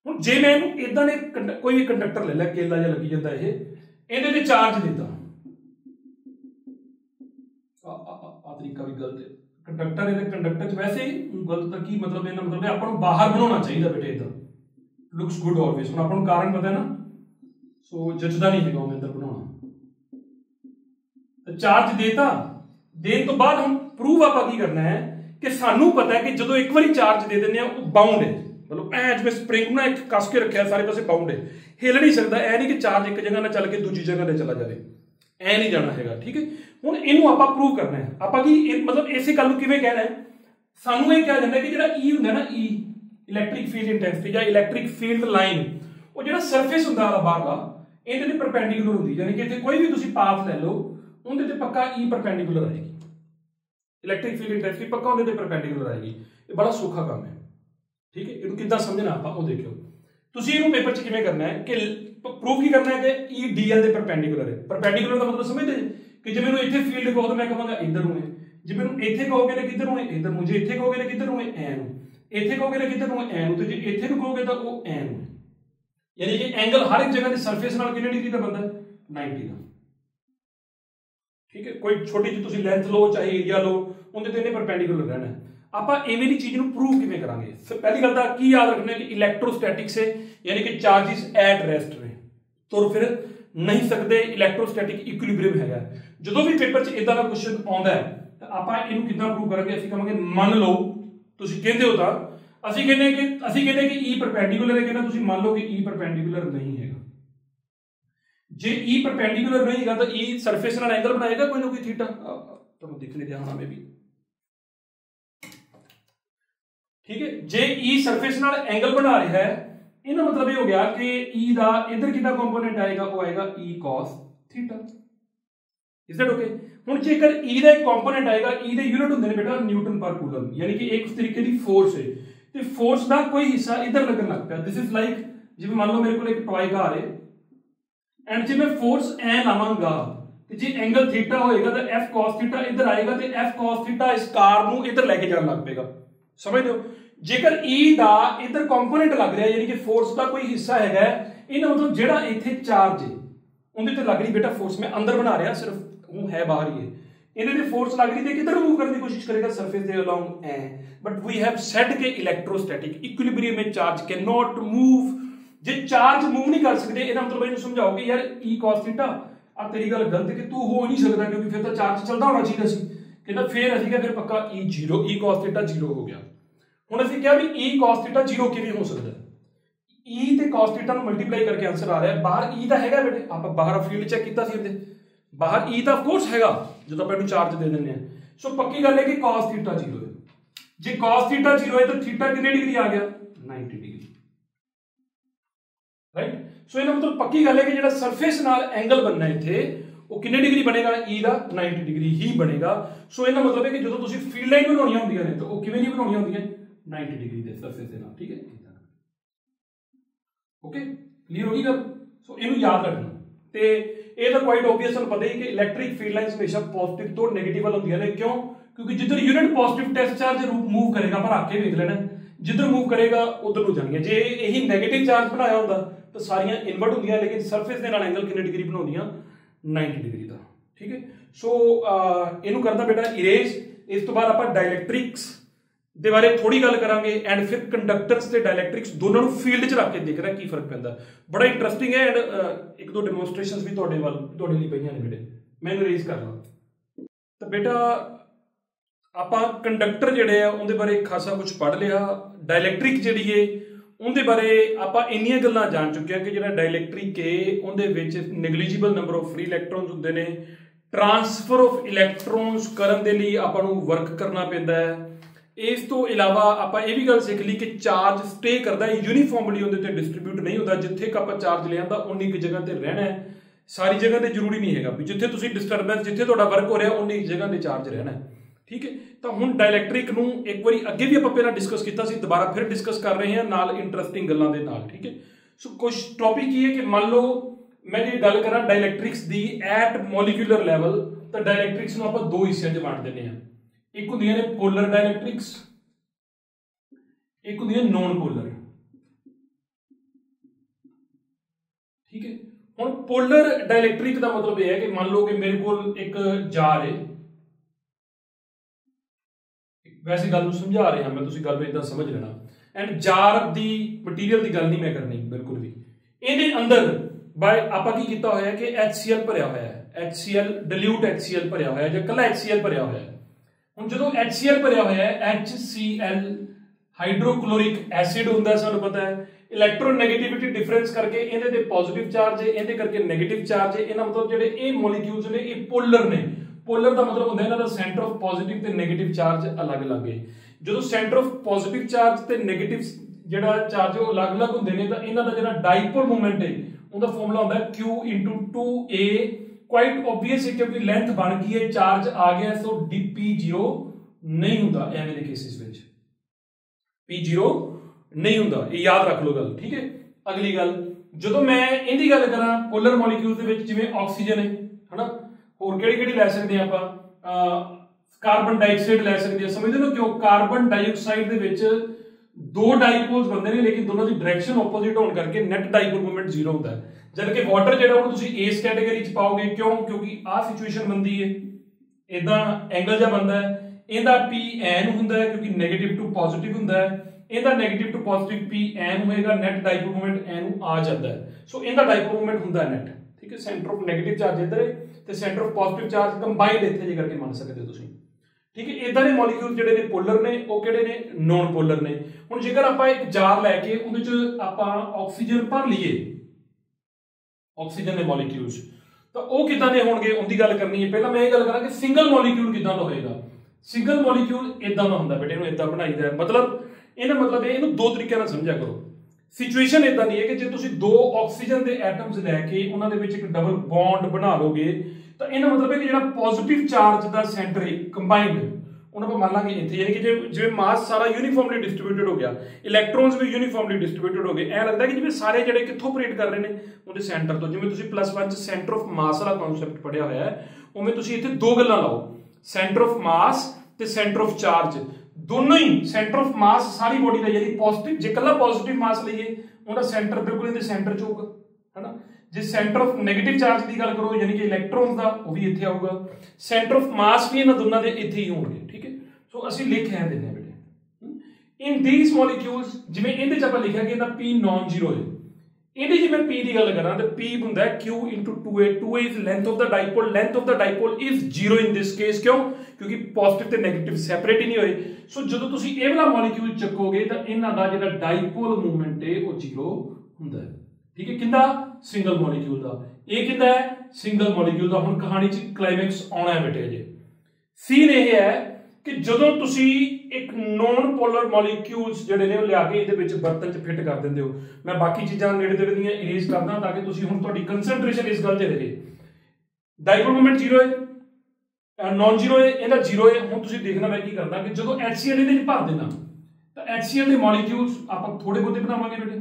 हुण जे मैं इहनूं इदां ने कोई भी कंडक्टर ले लिया केला जिहा लगी जांदा ये ਇਹਦੇ ਤੇ ਚਾਰਜ ਦਿੱਤਾ ਆ ਤਰੀਕਾ ਵੀ ਗਲਤ ਹੈ। कंडक्टर है कंडक्टर च वैसे ही गलत का की मतलब है ना मतलब है अपन बाहर बनाना चाहिए बेटे इधर लुक्स गुड ऑलवेज। हम अपन कारण पता है ना सो जचदा नहीं है अंदर बनाना। तो चार्ज देता देने तो बाद हम प्रूव आपा की करना है कि सानू पता है कि जो एक बार चार्ज दे देने वो बाउंड है मतलब ऐ जिवें स्प्रिंग ना एक कस के रखा सारे पासे बाउंड है हिल नहीं सकता। ऐ नहीं कि चार्ज एक जगह ना चल के दूजी जगह चला जाए ऐ नहीं जाना है ठीक है। हुण इनू आपां प्रूव करना है आपां की मतलब इसे गल किवें कहना है सानू ये कहा जाता है कि जिहड़ा ई हुंदा ना ई इलैक्ट्रिक फील्ड इंटेंसिटी या इलैक्ट्रिक फील्ड लाइन वो जिहड़ा सरफेस हुंदा बाहरला इहदे ते परपेंडिकुलर हुंदी यानी कि इत्थे कोई भी तुसीं पाथ ले लो उहदे ते पक्का ई परपेंडिकुलर आएगी इलैक्ट्रिक फील्ड इंटेंसिटी पक्का उहदे ते परपेंडिकुलर आएगी। ये बड़ा सौखा काम है ठीक है। इहनूं किद्दां समझना आपां वो देखियो तुसीं इहनूं पेपर च किवें करना है कि प्रूफ की करना है कि ई डीएल दे परपेंडिकुलर है। परपेंडिकुलर का मतलब समझदे कि जे मैनूं इत्थे फील्ड कहो तो मैं कहांगा इधर नूं है जे मैनूं इत्थे कहोगे तो किधर नूं है इधर नूं जे इत्थे कहोगे तो किधर नूं है ऐ नूं इत्थे कहोगे तो किधर नूं है ऐ नूं ते जे इत्थे नूं कहोगे तो वो ऐ नूं है। यानी कि एंगल हर एक जगह दे सरफेस नाल कितने डिग्री दा बनदा 90 दा ठीक है। कोई छोटी जी तुसीं लेंथ लो चाहे एरिया लो उहदे ते इहने परपेंडिकुलर रहना है। आपां इवें दी चीज नूं प्रूव किवें करांगे। पहली गल तां की याद रखना है कि इलैक्ट्रोस्टैटिक्स है यानी कि चार्जेस एट रेस्ट ने तो फिर नहीं सकते, इलैक्ट्रोस्टैटिक इक्विलिब्रियम है। जो भी पेपर च इदां दा क्वेश्चन आउंदा है तो आपां इहनूं किद्दां प्रूव करांगे, असीं कहांगे मान लो तुसीं कहंदे हो तां असीं कहने कि ई परपेंडिकुलर है, कहना तुसीं मान लो कि ई परपेंडिकुलर नहीं है। जे ई परपेंडिकुलर नहीं है तो ई सरफेस नाल एंगल बनाएगा कोई ना कोई थीटा, तुहानूं दिखने दिया होना मे भी, ठीक है। जे ई सरफेस नाल एंगल बना रहा है, इहदा मतलब ये हो गया कि ई दा इधर कितना कंपोनेंट आएगा, वो आएगा ई cos theta. Is that okay? हुण जेकर ई दा एक कंपोनेंट आएगा, ई दे यूनिट हुंदे ने बेटा न्यूटन पर कूलम, यानी कि एक तरीके दी फोर्स है, ते फोर्स दा कोई हिस्सा इधर लगन लग पिया। दिस इज लाइक जिवें मान लो मेरे को एक टॉय कार है एंड जे मैं फोर्स ऐ लावांगा ते जे एंगल थीटा होएगा तो एफ कॉस थीटा इधर आएगा ते एफ कॉस थीटा इस कार नूं इधर लेके जाण लग पेगा। समझ लो, जेकर ई दा इधर कंपोनेंट लग रहा है यानी कि फोर्स का कोई हिस्सा है, इहदा मतलब जेड़ा इत्थे चार्ज है उहदे ते लग रही बेटा फोर्स, मैं अंदर बना रहा सिर्फ हूं है बाहर ही है, इहदे ते फोर्स लग रही, ते किधर मूव करने की कोशिश करेगा, सरफेस दे अलोंग ए। बट वी हैव सेड के इलेक्ट्रोस्टैटिक इक्विलिब्रियम में चार्ज कैन नॉट मूव। जे चार्ज मूव नहीं कर सकते, इसका मतलब इहनूं समझाओ कि यार ई कॉस थीटा आ तेरी गल गलत है कि तू हो नहीं सकता, क्योंकि फिर तो चार्ज चलदा होना चाहिए सी। कहंदा फिर असीं क्या, फिर पक्का E zero, E cos theta zero हो गया। हुण असीं क्या भी ई कॉस थीटा जीरो किवें हो सकदा, ई ते कॉस थीटा नूं मल्टीप्लाई करके आंसर आ रहा है। बाहर ई दा हैगा बेटे, आपां बाहर फील्ड चेक कीता सी इहदे बाहर ई दा ऑफ कोर्स हैगा जदों आपां इहनूं चार्ज दे दिंदे आ। सो पक्की गल है कि कॉस थीटा जीरो है। जे कॉस थीटा जीरो है तो थीटा कितने डिग्री आ गया, 90 डिग्री, राइट। सो इहदा मतलब पक्की गल है कि जिहड़ा सरफेस नाल एंगल बनना है इत्थे वो कितने डिग्री बनेगा, ई दा 90 डिग्री ही बनेगा। सो इहदा मतलब है कि जदों तुसीं फील्ड लाइन बनाउणियां हुंदियां ने तो वो किवें नहीं बनाउणियां हुंदियां, 90 डिग्री दे सरफेस दे नाल, ठीक है। ओके, क्लियर होगी गल? सो इहनूं याद रखना। ते ਇਹ ਤਾਂ ਕੁਆਇਟ ਆਬਵੀਅਸ ਤੁਹਾਨੂੰ ਪਤਾ ਹੀ ਕਿ ਇਲੈਕਟ੍ਰਿਕ ਫੀਲਡ ਲਾਈਨਸ ਹਮੇਸ਼ਾ ਪੋਜ਼ਿਟਿਵ ਤੋਂ ਨੈਗੇਟਿਵ ਵੱਲ ਹੁੰਦੀਆਂ ਨੇ। ਕਿਉਂ? ਕਿਉਂਕਿ ਜਿੱਧਰ unit positive test charge move ਕਰੇਗਾ, ਪਰ ਆ ਕੇ ਵੇਖ ਲੈਣਾ, ਜਿੱਧਰ ਮੂਵ ਕਰੇਗਾ ਉਧਰ ਨੂੰ ਜਾਣਗੀਆਂ। ਜੇ ਇਹੀ ਨੈਗੇਟਿਵ ਚਾਰਜ ਬਣਾਇਆ ਹੁੰਦਾ ਤਾਂ ਸਾਰੀਆਂ ਇਨਵਰਟ ਹੁੰਦੀਆਂ, ਲੇਕਿਨ ਸਰਫੇਸ ਦੇ ਨਾਲ ਐਂਗਲ ਕਿੰਨੇ ਡਿਗਰੀ ਬਣਾਉਂਦੀਆਂ, 90 डिग्री ਦਾ, ਠੀਕ ਹੈ। ਸੋ ਇਹਨੂੰ ਕਰਦਾ ਬੇਟਾ ਇਰੇਜ਼। ਇਸ ਤੋਂ ਬਾਅਦ ਆਪਾਂ ਡਾਇਲੈਕਟ੍ਰਿਕਸ ਦੇ ਬਾਰੇ ਥੋੜੀ ਗੱਲ ਕਰਾਂਗੇ ਐਂਡ ਫਿਰ ਕੰਡਕਟਰਸ ਤੇ ਡਾਇਲੈਕਟ੍ਰਿਕਸ ਦੋਨਾਂ ਨੂੰ ਫੀਲਡ 'ਚ ਰੱਖ ਕੇ ਦੇਖਣਾ ਕੀ ਫਰਕ ਪੈਂਦਾ। ਬੜਾ ਇੰਟਰਸਟਿੰਗ ਹੈ ਐਂਡ ਇੱਕ ਦੋ ਡੈਮੋਨਸਟ੍ਰੇਸ਼ਨਸ ਵੀ ਤੁਹਾਡੇ ਲਈ ਪਈਆਂ ਨੇ ਬੇਟੇ, ਮੈਂ ਇਹਨੂੰ ਰੇਜ਼ ਕਰ ਲਾਂ। ਤਾਂ ਬੇਟਾ ਆਪਾਂ ਕੰਡਕਟਰ ਜਿਹੜੇ ਆ ਉਹਦੇ ਬਾਰੇ ਖਾਸਾ ਕੁਝ ਪੜ੍ਹ ਲਿਆ। ਡਾਇਲੈਕਟ੍ਰਿਕ ਜਿਹੜੀ ਏ ਉਹਦੇ ਬਾਰੇ ਆਪਾਂ ਇੰਨੀਆਂ ਗੱਲਾਂ ਜਾਣ ਚੁੱਕੇ ਹਾਂ ਕਿ ਜਿਹੜਾ ਡਾਇਲੈਕਟ੍ਰਿਕ ਏ ਉਹਦੇ ਵਿੱਚ ਨਿਗਲੀਜੀਬਲ ਨੰਬਰ ਆਫ ਫ੍ਰੀ ਇਲੈਕਟ੍ਰੋਨਸ ਹੁੰਦੇ ਨੇ। ट्रांसफर ऑफ इलैक्ट्रॉन्स करने के लिए आपां नूं वर्क करना पैंदा है। इस तो इलावा आपां ये भी गल सीख ली कि चार्ज स्टे करता है यूनीफॉर्मली उहदे ते डिस्ट्रीब्यूट नहीं होता। जिथे आपां चार्ज लिआंदा उन्नी की जगह ते रहना है, सारी जगह ते जरूरी नहीं है भी जिथे तुसीं डिस्टर्बेंस जिथे तुहाडा वर्क हो रहा उन्नी जगह ते चार्ज रहना है, ठीक है। तो हुण डायलैक्ट्रिक नूं एक बारी अगे भी आपां पहलां डिस्कस कीता सी, दोबारा फिर डिस्कस कर रहे हैं नाल इंटरस्टिंग गल्लां दे नाल, ठीक है। सो कुछ टॉपिक ये है कि मान लो मैं जे गल करा डायलैक्ट्रिक्स दी एट मॉलिक्यूलर लैवल, तो डायलैक्ट्रिक्स नूं आपां दो हिस्सिਆਂ 'ਚ वंड दिंदे हां। एक हुंदियां ने पोलर डायलैक्ट्रिक्स, एक हुंदी है नॉन पोलर, ठीक है। हुण पोलर डायलैक्ट्रिक का मतलब यह है कि मान लो कि मेरे को एक जार है, वैसे गल नूं समझा रहा मैं, तुसीं गल नूं इदां समझ लेना। एंड जार दी मटीरियल की गल नहीं मैं करनी बिल्कुल भी। इहदे अंदर बाय आपां की कीता होया कि HCl भरिया होया है, HCl डिल्यूट HCl भरिया होया है, कला HCl भरिया होया है। हुण जदों HCl भरिया होया है, HCl हाइड्रोक्लोरिक एसिड हुंदा, सानूं पता है। इलैक्ट्रोनैगेटिविटी डिफरेंस करके इहदे ते पॉजिटिव चार्ज है, इहदे करके नेगेटिव चार्ज है। इहदा मतलब जिहड़े ये मॉलिक्यूल्स ने ये पोलर ने। पोलर का मतलब हुंदा इहदा दा सेंटर ऑफ पॉजिटिव ते नेगेटिव चार्ज अलग अलग है। जदों सेंटर ऑफ पॉजिटिव चार्ज ते नेगेटिव जिहड़ा चार्ज वो अलग अलग हुंदे ने, तां इहदा दा जिहड़ा डाइपोल मोमेंट है उनका फॉर्मूला होता है Q into 2A। Quite obvious है क्योंकि लेंथ बन गई है, चार्ज आ गया, सो P0 नहीं होता एवं के केसेस में, P0 नहीं होता, ये याद रख लो गल, ठीक है। अगली गल जो मैं इहदी गल करा पोलर मॉलिक्यूल्स दे विच जिवें ऑक्सीजन है ना, होर किहड़ी लै सकदे आ आपां, कार्बन डाइऑक्साइड लै सकदे आ। समझदे हो क्यों? कार्बन डाइऑक्साइड दे विच दो डाइपोल्स बनते हैं लेकिन दोनों की डायरेक्शन ऑपोजिट होने करके नेट डाइपोल मोमेंट जीरो होता है। जबकि वाटर जो इस कैटेगरी च पाओगे, क्यों? क्योंकि आ सिचुएशन बनती है, इदा एंगल जहा बनता है, इहदा Pn होंदा है क्योंकि नेगेटिव टू पॉजिटिव होंदा है, इहदा नेगेटिव टू पॉजिटिव Pn होएगा, नेट डाइपोल मोमेंट n आ जाता है। सो इहदा डाइपोल मोमेंट होंदा है नेट, ठीक है, सेंटर ऑफ नैगेटिव चार्ज इधर है तो centre of positive charge combined इत्थे जे करके मान सकते हो तुसीं। ठीक है, इदां दे मॉलीक्यूल जिहड़े ने पोलर ने वो किहड़े ने नॉन पोलर ने। हुण जेकर आपां एक जार लैके उहदे च आपां ऑक्सीजन भर लईए ऑक्सीजन दे मॉलीक्यूल्स तो वो किदां दे होणगे उहदी गल करनी है। पहलां मैं ये गल करां कि सिंगल मॉलीक्यूल किदां दा होएगा। सिंगल मॉलीक्यूल इदां दा हुंदा बेटे, इहनूं इदां बनाईदा है। मतलब ਇਹਦਾ मतलब है ਇਹਨੂੰ ਦੋ ਤਰੀਕਿਆਂ ਨਾਲ ਸਮਝਿਆ ਕਰੋ। ਸਿਚੁਏਸ਼ਨ ਇਦਾਂ ਦੀ ਹੈ ਕਿ ਜੇ ਤੁਸੀਂ ਦੋ ਆਕਸੀਜਨ ਦੇ ਐਟਮਸ ਲੈ ਕੇ ਉਹਨਾਂ ਦੇ ਵਿੱਚ ਇੱਕ ਡਬਲ ਬੌਂਡ ਬਣਾ ਲੋਗੇ ਤਾਂ ਇਹਦਾ ਮਤਲਬ ਹੈ ਕਿ ਜਿਹੜਾ ਪੋਜ਼ਿਟਿਵ ਚਾਰਜ ਦਾ ਸੈਂਟਰ ਹੈ ਕੰਬਾਈਨਡ ਉਹਨਾਂ ਨੂੰ ਮੰਨ ਲਾਂਗੇ ਇੱਥੇ, ਯਾਨੀ ਕਿ ਜਿਵੇਂ ਮਾਸ ਸਾਰਾ ਯੂਨੀਫਾਰਮਲੀ ਡਿਸਟ੍ਰੀਬਿਊਟਡ ਹੋ ਗਿਆ, ਇਲੈਕਟ੍ਰੋਨਸ ਵੀ ਯੂਨੀਫਾਰਮਲੀ ਡਿਸਟ੍ਰੀਬਿਊਟਡ ਹੋ ਗਏ। ਐਂ ਲੱਗਦਾ ਕਿ ਜਿਵੇਂ ਸਾਰੇ ਜਿਹੜੇ ਕਿੱਥੋਂ ਆਪਰੇਟ ਕਰ ਰਹੇ ਨੇ ਉਹਦੇ ਸੈਂਟਰ ਤੋਂ। ਜਿਵੇਂ ਤੁਸੀਂ +1 ਚ ਸੈਂਟਰ ਆਫ ਮਾਸ ਵਾਲਾ ਕਨਸੈਪਟ ਪੜਿਆ ਹੋਇਆ ਹੈ, ਉਵੇਂ ਤੁਸੀਂ ਇੱਥੇ ਦੋ ਗੱਲਾਂ ਲਾਓ, ਸੈਂਟਰ ਆਫ ਮਾਸ ਤੇ ਸੈਂਟਰ ਆਫ ਚਾਰਜ। दोनों ही सेंटर ऑफ मास सारी बॉडी का, यानी पॉजिटिव जे कला पॉजिटिव मास लईए उहदा सेंटर बिल्कुल इहदे सेंटर च होगा, है ना। जे सेंटर ऑफ नेगेटिव चार्ज की गल करो यानी कि इलैक्ट्रॉन्स दा वो भी इत्थे आऊगा, सेंटर ऑफ मास भी इन्हां दोनों दे इत्थे ही होणगे। ठीक है, सो ਅਸੀਂ लिख है दिंदे बेटे इन दीस मॉलिक्यूल्स जिवें इहदे च आपां लिखिया कि इहदा P नॉन जीरो है। ਇਹਦੀ ਜੇ ਮੈਂ P ਦੀ ਗੱਲ ਕਰਾਂ ਤਾਂ P ਹੁੰਦਾ ਹੈ Q into 2A। 2A is length of the dipole, length of the dipole is 0 in this case। ਕਿਉਂ? ਕਿਉਂਕਿ ਪੋਜ਼ਿਟਿਵ ਤੇ ਨੈਗੇਟਿਵ ਸੈਪਰੇਟ ਹੀ ਨਹੀਂ ਹੋਏ। ਸੋ ਜਦੋਂ ਤੁਸੀਂ ਇਹ ਵਾਲਾ ਮੋਲੀਕਿਊਲ ਚੱਕੋਗੇ ਤਾਂ ਇਹਨਾਂ ਦਾ ਜਿਹੜਾ ਡਾਈਪੋਲ ਮੂਵਮੈਂਟ ਹੈ ਉਹ 0 ਹੁੰਦਾ ਹੈ। ਠੀਕ ਹੈ, ਕਿੰਦਾ? ਸਿੰਗਲ ਮੋਲੀਕਿਊਲ ਦਾ। ਇਹ ਕਿੰਦਾ ਹੈ? ਸਿੰਗਲ ਮੋਲੀਕਿਊਲ ਦਾ। ਹੁਣ ਕਹਾਣੀ 'ਚ ਕਲਾਈਮੈਕਸ ਆਉਣਾ ਹੈ ਬੇਟੇ ਜੇ। ਸੀਨ ਇਹ ਹੈ ਕਿ ਜਦੋਂ ਤੁਸੀਂ ਇੱਕ ਨੌਨ ਪੋਲਰ ਮੋਲੀਕਿਊਲਸ ਜਿਹੜੇ ਨੇ ਉਹ ਲਿਆ ਕੇ ਇਹਦੇ ਵਿੱਚ ਬਰਤਨ 'ਚ ਫਿੱਟ ਕਰ ਦਿੰਦੇ ਹੋ। ਮੈਂ ਬਾਕੀ ਚੀਜ਼ਾਂ ਨੇੜੇ ਤੇੜੇ ਦੀਆਂ ਇਰੇਜ਼ ਕਰਦਾ ਤਾਂ ਕਿ ਤੁਸੀਂ ਹੁਣ ਤੁਹਾਡੀ ਕੰਸੈਂਟ੍ਰੇਸ਼ਨ ਇਸ ਗੱਲ 'ਤੇ ਰਹੇ। ਡਾਈਪੋਲ ਮੂਵਮੈਂਟ 0 ਹੈ, ਨॉन जीरो है, ਇਹਦਾ 0 ਹੈ। ਹੁਣ ਤੁਸੀਂ ਦੇਖਣਾ ਮੈਂ ਕੀ ਕਰਦਾ ਕਿ ਜਦੋਂ HCl ਇਹਦੇ 'ਚ ਭਰ ਦੇਣਾ ਤਾਂ HCl ਦੇ ਮੋਲੀਕਿਊਲਸ ਆਪਾਂ ਥੋੜੇ ਬਹੁਤੇ ਬਣਾਵਾਂਗੇ ਬੇਟੇ।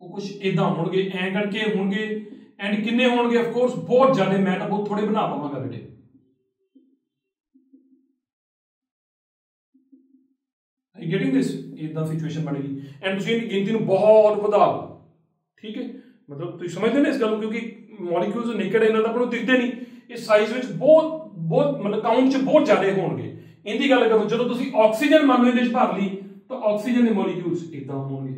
ਉਹ ਕੁਝ ਇਦਾਂ ਹੋਣਗੇ, ਐਂ ਕਰਕੇ ਹੋਣਗੇ। ਐਂਡ ਕਿੰਨੇ ਹੋਣਗੇ? ਆਫ ਕੋਰਸ ਬਹੁਤ ਜ਼ਿਆਦਾ, ਮੈਂ ਤਾਂ ਬਹੁਤ ਥੋੜੇ ਬਣਾ ਪਾਵਾਂਗਾ ਬੇਟੇ। ਆਈ ਗੈਟਿੰਗ ਦਿਸ? ਇਦਾਂ ਸਿਚੁਏਸ਼ਨ ਬਣੇਗੀ ਐਂਡ ਤੁਸੀਂ ਇਹਦੀ ਗਿਣਤੀ ਨੂੰ ਬਹੁਤ ਵਧਾ ਲਓ। ਠੀਕ ਹੈ, ਮਤਲਬ ਤੁਸੀਂ ਸਮਝਦੇ ਨੇ ਇਸ ਗੱਲ ਨੂੰ, ਕਿਉਂਕਿ ਮੋਲੀਕਿਊਲਸ ਨੇਕਡ ਇਹਨਾਂ ਦਾ ਆਪਾਂ ਨੂੰ ਦਿਖਦੇ ਨਹੀਂ, इस साइज में बहुत मतलब काउंट च बहुत ज्यादा होंगे। इनकी गल करो जो तुम ऑक्सीजन मान लो भर ली तो ऑक्सीजन के मॉलिक्यूल्स इदा होंगे।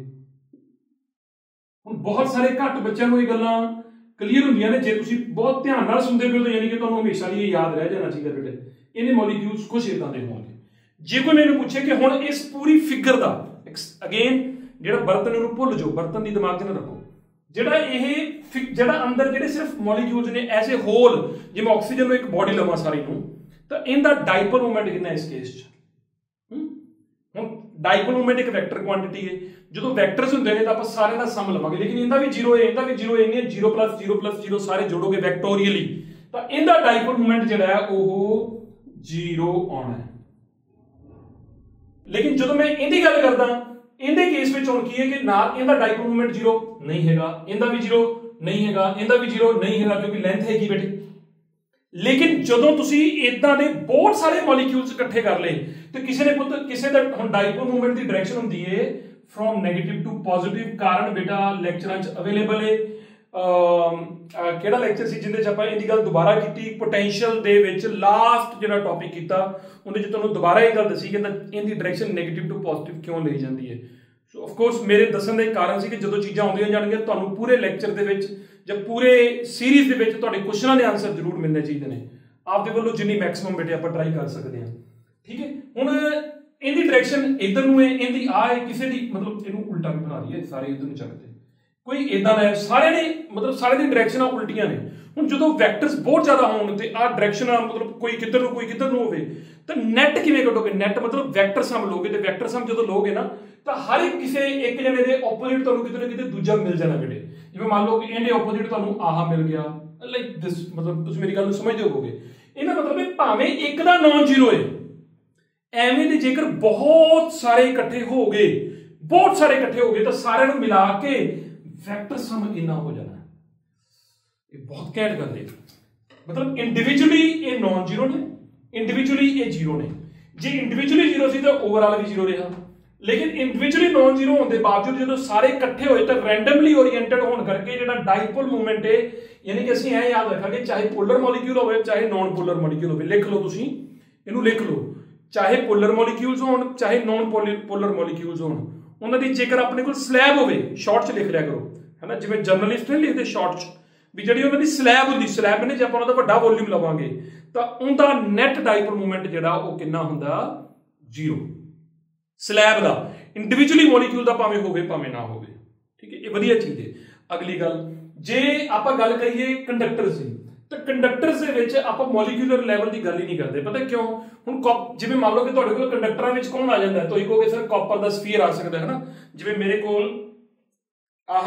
हुण बहुत सारे घट बच्चों को ये गल्लां क्लीयर होंदियां ने जे तुसीं बहुत ध्यान नाल सुनदे पिओ तो यानी कि तुहानूं हमेशा लिए याद रह जाना चाहिए बेटे। इहदे मॉलिक्यूल्स कुछ इदां दे होंगे। जे कोई मैनूं पूछे कि हुण इस पूरी फिगर दा अगेन जिहड़ा बर्तन नूं भुल जाओ, बर्तन दी दिमाग 'च ना रखो। ਜਿਹੜਾ ਇਹ ਜਿਹੜਾ ਅੰਦਰ ਜਿਹੜੇ ਸਿਰਫ ਮੋਲੀਕਿਊਲਸ ਨੇ ਐਜ਼ ਅ ਹੋਲ, ਜਿਵੇਂ ਆਕਸੀਜਨ ਨੂੰ ਇੱਕ ਬੋਡੀ ਲਵਾਂ ਸਾਰੀ ਨੂੰ, ਤਾਂ ਇਹਦਾ ਡਾਈਪੋਲ ਮੂਵਮੈਂਟ ਕਿੰਨਾ ਇਸ ਕੇਸ 'ਚ? ਹੁਣ ਡਾਈਪੋਲ ਮੂਵਮੈਂਟ ਇੱਕ ਵੈਕਟਰ ਕੁਆਂਟੀਟੀ ਹੈ। ਜਦੋਂ ਵੈਕਟਰਸ ਹੁੰਦੇ ਨੇ ਤਾਂ ਆਪਾਂ ਸਾਰਿਆਂ ਦਾ ਸਮ ਲਵਾਂਗੇ, ਲੇਕਿਨ ਇਹਦਾ ਵੀ 0 ਹੈ, ਇਹਦਾ ਵੀ 0 ਹੈ। ਇਹਨੇ 0 + 0 + 0 ਸਾਰੇ ਜੋੜੋਗੇ ਵੈਕਟੋਰੀਅਲੀ ਤਾਂ ਇਹਦਾ ਡਾਈਪੋਲ ਮੂਵਮੈਂਟ ਜਿਹੜਾ ਹੈ ਉਹ 0 ਆਉਣਾ ਹੈ। ਲੇਕਿਨ ਜਦੋਂ ਮੈਂ ਇਹਦੀ ਗੱਲ ਕਰਦਾ ਇਹਦੇ ਕੇਸ ਵਿੱਚ ਹੁਣ ਕੀ ਹੈ ਕਿ ਨਾਲ ਇਹਦਾ ਡਾਈਪੋਲ ਮੂਵਮੈਂਟ 0 ਨਹੀਂ ਹੈਗਾ, ਇਹਦਾ ਵੀ 0 ਨਹੀਂ ਹੈਗਾ, ਇਹਦਾ ਵੀ 0 ਨਹੀਂ ਹੈਗਾ ਕਿਉਂਕਿ ਲੈਂਥ ਹੈਗੀ ਬੇਟੇ। ਲੇਕਿਨ ਜਦੋਂ ਤੁਸੀਂ ਇਦਾਂ ਦੇ ਬਹੁਤ ਸਾਰੇ ਮੋਲੀਕਿਊਲਸ ਇਕੱਠੇ ਕਰ ਲਏ ਤੇ ਕਿਸੇ ਦਾ ਹੁਣ ਡਾਈਪੋਲ ਮੂਵਮੈਂਟ ਦੀ ਡਾਇਰੈਕਸ਼ਨ ਹੁੰਦੀ ਹੈ ਫਰੋਮ ਨੈਗੇਟਿਵ ਟੂ ਪੋਜ਼ਿਟਿਵ। ਕਾਰਨ ਬੇਟਾ ਲੈਕਚਰਾਂ 'ਚ ਅਵੇਲੇਬਲ ਹੈ। ਕਿਹੜਾ ਲੈਕਚਰ ਸੀ ਜਿਹਦੇ 'ਚ ਆਪਾਂ ਇਹਦੀ ਗੱਲ ਦੁਬਾਰਾ ਕੀਤੀ? ਪੋਟੈਂਸ਼ੀਅਲ ਦੇ ਵਿੱਚ ਲਾਸਟ ਜਿਹੜਾ ਟੌਪਿਕ ਕੀਤਾ ਉਹਦੇ 'ਚ ਤੁਹਾਨੂੰ ਦੁਬਾਰਾ ਇਹ ਗੱਲ ਦੱਸੀ ਕਿ ਇਹਦੀ ਡਾਇਰੈਕਸ਼ਨ ਨੈਗੇਟਿਵ ਟੂ ਪੋਜ਼ਿਟਿਵ ਕਿਉਂ ਲਈ ਜਾਂਦੀ ਹੈ। ਸੋ ਆਫ ਕੋਰਸ ਮੇਰੇ ਦੱਸਣ ਦਾ ਇੱਕ ਕਾਰਨ ਸੀ ਕਿ ਜਦੋਂ ਚੀਜ਼ਾਂ ਆਉਂਦੀਆਂ ਜਾਣਗੀਆਂ ਤੁਹਾਨੂੰ ਪੂਰੇ ਲੈਕਚਰ ਦੇ ਵਿੱਚ ਜਾਂ ਪੂਰੇ ਸੀਰੀਜ਼ ਦੇ ਵਿੱਚ ਤੁਹਾਡੇ ਕੁਐਸਚਨਾਂ ਦੇ ਆਨਸਰ ਜ਼ਰੂਰ ਮਿਲਣੇ ਚਾਹੀਦੇ ਨੇ। ਆਪਦੇ ਵੱਲੋਂ ਜਿੰਨੀ ਮੈਕਸਿਮਮ ਬੇਟੇ ਆਪਾਂ ਟਰਾਈ ਕਰ ਸਕਦੇ ਹਾਂ। ਠੀਕ ਹੈ, ਹੁਣ ਇਹਦੀ ਡਾਇਰੈਕਸ਼ਨ ਇਧਰ ਨੂੰ ਹੈ, ਇਹਦੀ ਆ ਹੈ, ਕਿਸੇ ਦੀ ਮਤਲਬ ਇਹਨੂੰ ਉਲਟਾ ਵੀ ਬਣਾ ਦਈਏ, ਸਾਰੇ ਇਧਰ ਨੂੰ ਚੱਕਦੇ ਕੋਈ ਇਦਾਂ ਦਾ ਸਾਰਿਆਂ ਨੇ ਮਤਲਬ ਸਾਰੇ ਦੀ ਡਾਇਰੈਕਸ਼ਨਾਂ ਉਲਟੀਆਂ ਨੇ। ਹੁਣ ਜਦੋਂ ਵੈਕਟਰਸ ਬਹੁਤ ਜ਼ਿਆਦਾ ਹੋਣ ਤੇ ਆਹ ਡਾਇਰੈਕਸ਼ਨਾਂ ਮਤਲਬ ਕੋਈ ਕਿੱਧਰ ਨੂੰ ਕੋਈ ਕਿੱਧਰ ਨੂੰ ਹੋਵੇ ਤਾਂ ਨੈਟ ਕਿਵੇਂ ਕੱਢੋਗੇ? ਨੈਟ ਮਤਲਬ ਵੈਕਟਰ ਸਮ ਲੋਗੇ ਤੇ ਵੈਕਟਰ ਸਮ ਜਦੋਂ ਲੋਗੇ ਨਾ ਤਾਂ ਹਰ ਇੱਕ ਕਿਸੇ ਇੱਕ ਜਣੇ ਦੇ ਆਪੋਜ਼ਿਟ ਤੁਹਾਨੂੰ ਕਿਤੇ ਨਾ ਕਿਤੇ ਦੂਜਾ ਮਿਲ ਜਾਣਾ ਬੇਟੇ। ਜਿਵੇਂ ਮੰਨ ਲਓ ਕਿ ਇਹਦੇ ਆਪੋਜ਼ਿਟ ਤੁਹਾਨੂੰ ਆਹ ਮਿਲ ਗਿਆ, ਲਾਈਕ ਦਿਸ। ਮਤਲਬ ਤੁਸੀਂ ਮੇਰੀ ਗੱਲ ਨੂੰ ਸਮਝਦੇ ਹੋਵੋਗੇ। ਇਹਦਾ ਮਤਲਬ ਹੈ ਭਾਵੇਂ ਇੱਕ ਦਾ ਨॉन ਜ਼ੀਰੋ ਹੈ, ਐਵੇਂ ਦੇ ਜੇਕਰ ਬਹੁਤ ਸਾਰੇ ਇਕੱਠੇ ਹੋ ਗਏ, ਬਹੁਤ ਸਾਰੇ ਇਕੱਠੇ ਹੋ ਗਏ ਤਾਂ ਸਾਰਿਆਂ ਨੂੰ ਮਿਲਾ ਕੇ ਵੈਕਟਰ ਸਮ ਇੰਨਾ ਹੋ ਜਾਣਾ। ਇਹ ਬਹੁਤ ਘੈਂਟ ਗੱਲ ਹੈ। ਮਤਲਬ ਇੰਡੀਵਿਜੂਅਲੀ ਇਹ ਨॉन ਜ਼ੀਰੋ ਨੇ, ਇੰਡੀਵਿਜੂਅਲੀ ਇਹ ਜ਼ੀਰੋ ਨੇ। ਜੇ ਇੰਡੀਵਿਜੂਅਲੀ ਜ਼ੀਰੋ ਸੀ ਤਾਂ ਓਵਰਆਲ ਵੀ ਜ਼ੀਰੋ ਰਿਹਾ। ਲੇਕਿਨ ਇੰਡੀਵਿਜੂਅਲੀ ਨॉन ਜ਼ੀਰੋ ਹੋਣ ਦੇ ਬਾਵਜੂਦ ਜਦੋਂ ਸਾਰੇ ਇਕੱਠੇ ਹੋਏ ਤਾਂ ਰੈਂਡਮਲੀ ਓਰੀਐਂਟਡ ਹੋਣ ਕਰਕੇ ਜਿਹੜਾ ਡਾਈਪੋਲ ਮੂਵਮੈਂਟ ਹੈ, ਯਾਨੀ ਕਿ ਅਸੀਂ ਇਹ ਯਾਦ ਰੱਖਾਂਗੇ ਚਾਹੇ ਪੋਲਰ ਮੋਲੀਕਿਊਲ ਹੋਵੇ ਚਾਹੇ ਨॉन ਪੋਲਰ ਮੋਲੀਕਿਊਲ ਹੋਵੇ। ਲਿਖ ਲਓ ਤੁਸੀਂ, ਇਹਨੂੰ ਲਿਖ ਲਓ, ਚਾਹੇ ਪੋਲਰ ਮੋਲੀਕਿਊਲਸ ਹੋਣ ਚਾਹੇ ਨॉन ਪੋਲਰ ਮੋਲੀਕਿਊਲਸ ਹੋਣ, ਉਹਨਾਂ ਦੀ ਜੇਕਰ ਆਪਣੇ ਕੋਲ ਸਲੈਬ ਹੋਵੇ, ਸ਼ਾਰਟ 'ਚ ਲਿਖ ਲਿਆ ਕਰੋ, ਹੈ ਨਾ। ਜਿਵੇਂ ਜਰਨਲਿਸਟ ਨੇ ਲਿਖਦੇ ਸ਼ਾਰਟ 'ਚ, ਵੀ ਜਿਹੜੀ ਉਹਨਾਂ ਦੀ ਸਲੈਬ ਹੁੰਦੀ, ਸਲੈਬ ਨੇ ਜੇ ਆਪਾਂ ਉਹਦਾ ਵੱਡਾ ਵੋਲਿਊਮ ਲਵਾਂਗੇ ਤਾਂ ਉਹਦਾ ਨੈਟ ਡਾਈਪੋਲ ਮੂਵਮੈਂਟ ਜਿਹੜਾ ਉਹ ਕਿੰਨਾ ਹੁੰਦਾ, 0। ਸਲੈਬ ਦਾ ਇੰਡੀਵਿਜੂਅਲੀ ਮੋਲੀਕਿਊਲ ਦਾ ਭਾਵੇਂ ਹੋਵੇ ਭਾਵੇਂ ਨਾ ਹੋਵੇ, ਠੀਕ ਹੈ, ਇਹ ਵਧੀਆ ਚੀਜ਼ ਹੈ। ਅਗਲੀ ਗੱਲ, ਜੇ ਆਪਾਂ ਗੱਲ ਕਰੀਏ ਕੰਡਕਟਰਸ ਦੀ, ਤਾਂ ਕੰਡਕਟਰਸ ਦੇ ਵਿੱਚ ਆਪਾਂ ਮੋਲੀਕਿਊਲਰ ਲੈਵਲ ਦੀ ਗੱਲ ਹੀ ਨਹੀਂ ਕਰਦੇ। ਪਤਾ ਕਿਉਂ? ਹੁਣ ਜਿਵੇਂ ਮੰਨ ਲਓ ਕਿ ਤੁਹਾਡੇ ਕੋਲ ਕੰਡਕਟਰਾਂ ਵਿੱਚ ਕੌਣ ਆ ਜਾਂਦਾ, ਤੁਸੀਂ ਕਹੋਗੇ ਸਰ ਕਾਪਰ ਦਾ ਸਫੀਅਰ ਆ ਸਕਦਾ ਹੈ ਨਾ। ਜਿਵੇਂ ਮੇਰੇ ਕੋਲ ਆਹ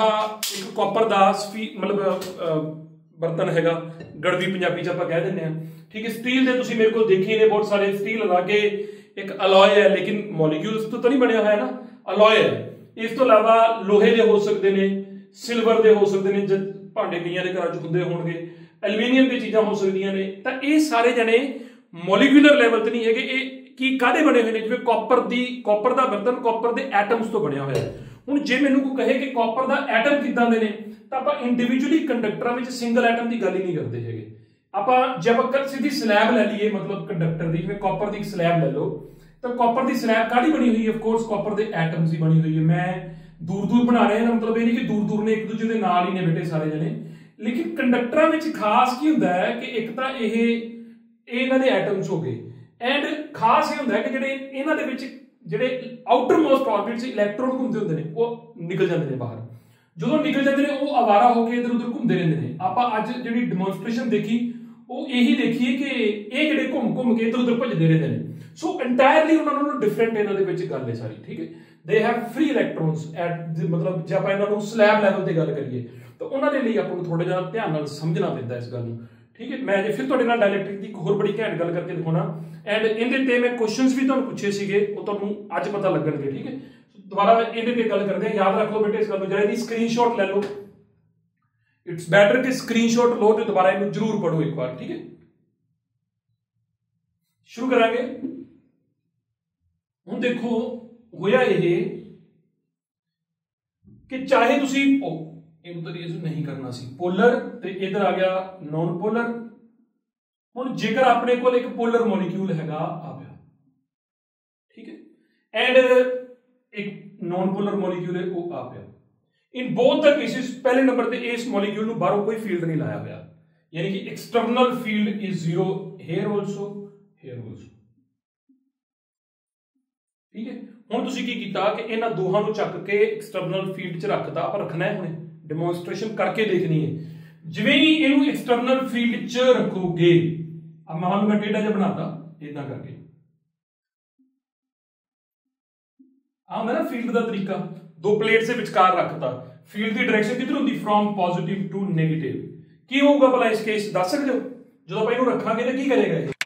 ਇੱਕ ਕਾਪਰ ਦਾ ਮਤਲਬ ਬਰਤਨ ਹੈਗਾ, ਗੜਵੀ ਪੰਜਾਬੀ ਚ ਆਪਾਂ ਕਹਿ ਦਿੰਦੇ ਆ, ਠੀਕ ਹੈ। ਸਟੀਲ ਦੇ ਤੁਸੀਂ ਮੇਰੇ ਕੋਲ ਦੇਖੇ ਨੇ ਬਹੁਤ ਸਾਰੇ, ਸਟੀਲ ਲਾਗੇ ਇੱਕ ਅਲੋਏ ਹੈ, ਲੇਕਿਨ ਮੋਲੀਕਿਊਲਸ ਤੋਂ ਤਾਂ ਨਹੀਂ ਬਣਿਆ ਹੋਇਆ ਨਾ, ਅਲੋਏ ਹੈ। ਇਸ ਤੋਂ ਇਲਾਵਾ ਲੋਹੇ ਦੇ ਹੋ ਸਕਦੇ ਨੇ, ਸਿਲਵਰ ਦੇ ਹੋ ਸਕਦੇ ਨੇ, ਜਦ ਭਾਂਡੇ ਕਈਆਂ ਦੇ ਘਰਾਂ 'ਚ ਹੁੰਦੇ ਹੋਣਗੇ, ਐਲੂਮੀਨੀਅਮ ਦੀ ਚੀਜ਼ਾਂ ਹੋ ਸਕਦੀਆਂ ਨੇ। ਤਾਂ ਇਹ ਸਾਰੇ ਜਣੇ ਮੋਲੀਕਿਊਲਰ ਲੈਵਲ ਤੇ ਨਹੀਂ ਹੈਗੇ। ਇਹ ਕੀ ਕਾਹਦੇ ਬਣੇ ਹੋਏ ਨੇ? ਜਿਵੇਂ ਕਾਪਰ ਦਾ ਬਰਤਨ ਕਾਪਰ ਦੇ ਐਟਮਸ ਤੋਂ ਬਣਿਆ ਹੋਇਆ। ਹੁਣ ਜੇ ਮੈਨੂੰ ਕੋਈ ਕਹੇ ਕਿ ਕਾਪਰ ਦਾ ਐਟਮ ਕਿੱਦਾਂ ਦੇ ਨੇ, ਤਾਂ ਆਪਾਂ ਇੰਡੀਵਿਜੂਅਲੀ ਕੰਡਕਟਰਾਂ ਵਿੱਚ ਸਿੰਗਲ ਐਟਮ ਦੀ ਗੱਲ ਹੀ ਨਹੀਂ ਕਰਦੇ ਹੈਗੇ। ਆਪਾਂ ਜੇ ਆਪਾਂ ਸਿੱਧੀ ਸਲੈਬ ਲੈ ਲਈਏ, ਮਤਲਬ ਕੰਡਕਟਰ ਦੀ, ਜਿਵੇਂ ਕਾਪਰ ਦੀ ਇੱਕ ਸਲੈਬ ਲੈ ਲਓ, ਤਾਂ ਕਾਪਰ ਦੀ ਸਲੈਬ ਕਾਹਦੀ ਬਣੀ ਹੋਈ ਹੈ? ਆਫ ਕੋਰਸ ਕਾਪਰ ਦੇ ਐਟਮਸ ਦੀ ਬਣੀ ਹੋਈ ਹੈ। ਮੈਂ ਦੂਰ ਬਣਾ ਰਿਹਾ, ਮਤਲਬ ਇਹ ਨਹੀਂ ਕਿ ਦੂਰ ਨੇ, ਇੱਕ ਦੂਜੇ ਦੇ ਨਾਲ ਹੀ ਨੇ ਬੇਟੇ ਸਾਰੇ ਜਣੇ। ਲੇਕਿਨ ਕੰਡਕਟਰਾਂ ਵਿੱਚ ਖਾਸ ਕੀ ਹੁੰਦਾ ਹੈ ਕਿ ਇੱਕ ਤਾਂ ਇਹ ਇਹਨਾਂ ਦੇ ਐਟਮਸ ਹੋ ਗਏ, ਐਂਡ ਖਾਸ ਇਹ ਹੁੰਦਾ ਹੈ ਕਿ ਜਿਹੜੇ ਇਹਨਾਂ ਦੇ ਵਿੱਚ ਜਿਹੜੇ ਆਊਟਰ ਮੋਸਟ ਆਰਬਿਟ 'ਚ ਇਲੈਕਟ੍ਰੋਨ ਘੁੰਮਦੇ ਹੁੰਦੇ ਨੇ, ਉਹ ਨਿਕਲ ਜਾਂਦੇ ਨੇ ਬਾਹਰ। ਜਦੋਂ ਨਿਕਲ ਜਾਂਦੇ ਨੇ ਉਹ ਆਵਾਰਾ ਹੋ ਕੇ ਇੱਧਰ ਉੱਧਰ ਘੁੰਮਦੇ ਰਹਿੰਦੇ ਨੇ। ਆਪਾਂ ਅੱਜ ਜਿਹੜੀ ਡੈਮੋਨਸਟ੍ਰੇਸ਼ਨ ਦੇਖੀ ਉਹ ਇਹੀ ਦੇਖੀਏ ਕਿ ਇਹ ਜਿਹੜੇ ਘੁੰਮ ਕੇ ਇੱਧਰ ਉੱਧਰ ਭੱਜਦੇ ਰਹਿੰਦੇ ਨੇ। ਸੋ ਇੰਟਾਇਰਲੀ ਉਹਨਾਂ ਨੂੰ ਡਿਫਰੈਂਟ ਇਹਨਾਂ ਦੇ ਵਿੱਚ ਗੱਲ ਹੈ ਸਾਰੀ, ਠੀਕ ਹੈ। They have free electrons at, ਮਤਲਬ ਜੇ ਆਪਾਂ ਇਹਨਾਂ ਨੂੰ ਸਲੈਬ ਲੈਵਲ ਤੇ ਗੱਲ ਕਰੀਏ ਤਾਂ ਉਹਨਾਂ ਦੇ ਲਈ ਆਪਾਂ ਨੂੰ ਥੋੜਾ ਜਿਹਾ ਧਿਆਨ ਨਾਲ ਸਮਝਣਾ ਪੈਂਦਾ ਇਸ ਗੱਲ ਨੂੰ, ਠੀਕ ਹੈ। ਮੈਂ ਜੇ ਫਿਰ ਤੁਹਾਡੇ ਨਾਲ ਡਾਇਲੈਕਟ੍ਰਿਕ ਦੀ ਇੱਕ ਹੋਰ ਬੜੀ ਘੈਂਟ ਗੱਲ ਕਰਕੇ ਦਿਖਾਉਣਾ, ਐਂਡ ਇਹਦੇ ਤੇ ਮੈਂ ਕੁਐਸਚਨਸ ਵੀ ਤੁਹਾਨੂੰ ਪੁੱਛੇ ਸੀਗੇ, ਉਹ ਤੁਹਾਨੂੰ ਅੱਜ ਪਤਾ ਲੱਗਣਗੇ, ਠੀਕ ਹੈ। ਦੁਬਾਰਾ ਇਹਦੇ ਤੇ ਗੱਲ ਕਰਦੇ ਹਾਂ। ਯਾਦ ਰੱਖ ਲਓ ਬੇਟੇ ਇਸ ਗੱਲ ਨੂੰ, ਜਿਹੜਾ ਇਹਦੀ ਸਕਰੀਨਸ਼ਾਟ ਲੈ ਲਓ। ਇਟਸ ਬੈਟਰ ਕਿ ਸਕਰੀਨਸ਼ਾਟ ਲਓ ਤੇ ਦੁਬਾਰਾ ਇਹਨੂੰ ਜ਼ਰੂਰ ਪੜ੍ਹੋ ਇੱਕ ਵਾਰ, ਠੀਕ ਹੈ। ਸ਼ੁਰੂ ਕਰਾਂਗੇ। ਹੁਣ ਦੇਖੋ ਹੋਇਆ ਇਹ ਕਿ ਚਾਹੇ ਤੁਸੀਂ ਇਹਨੂੰ ਤਾਂ ਰੀਜ਼ ਨਹੀਂ ਕਰਨਾ ਸੀ, ਪੋਲਰ ਤੇ ਇਧਰ ਆ ਗਿਆ ਨੌਨ ਪੋਲਰ। ਹੁਣ ਜੇਕਰ ਆਪਣੇ ਕੋਲ ਇੱਕ ਪੋਲਰ ਮੋਲੀਕਿਊਲ ਹੈਗਾ ਆ ਪਿਆ, ਠੀਕ ਹੈ, ਐਂਡ ਇੱਕ ਨੌਨ ਪੋਲਰ ਮੋਲੀਕਿਊਲ ਹੈ ਉਹ ਆ ਪਿਆ। ਇਨ ਬੋਥ ਦ ਕੇਸਿਸ ਪਹਿਲੇ ਨੰਬਰ ਤੇ ਇਸ ਮੋਲੀਕਿਊਲ ਨੂੰ ਬਾਹਰੋਂ ਕੋਈ ਫੀਲਡ ਨਹੀਂ ਲਾਇਆ ਹੋਇਆ, ਯਾਨੀ ਕਿ external field is 0 here also, here also, ਠੀਕ ਹੈ। ਹੁਣ ਤੁਸੀਂ ਕੀ ਕੀਤਾ ਕਿ ਇਹਨਾਂ ਦੋਹਾਂ ਨੂੰ ਚੱਕ ਕੇ ਐਕਸਟਰਨਲ ਫੀਲਡ 'ਚ ਰੱਖਤਾ। ਆਪਾਂ ਰੱਖਣਾ ਹੈ, ਹੁਣੇ ਡੈਮੋਨਸਟ੍ਰੇਸ਼ਨ ਕਰਕੇ ਦੇਖਣੀ ਹੈ। ਜਿਵੇਂ ਹੀ ਇਹਨੂੰ ਐਕਸਟਰਨਲ ਫੀਲਡ 'ਚ ਰੱਖੋਗੇ, अब मैं टेढ़ा जिहा बनाता इदा करके, आंदा ना फील्ड का तरीका, दो प्लेट्स के विचकार रखता, फील्ड की डायरेक्शन किधर होंगी, फ्रॉम पॉजिटिव टू नेगेटिव। की होगा भला इस केस दस सकते हो? जो आप इहनूं रखांगे तो की करेगा?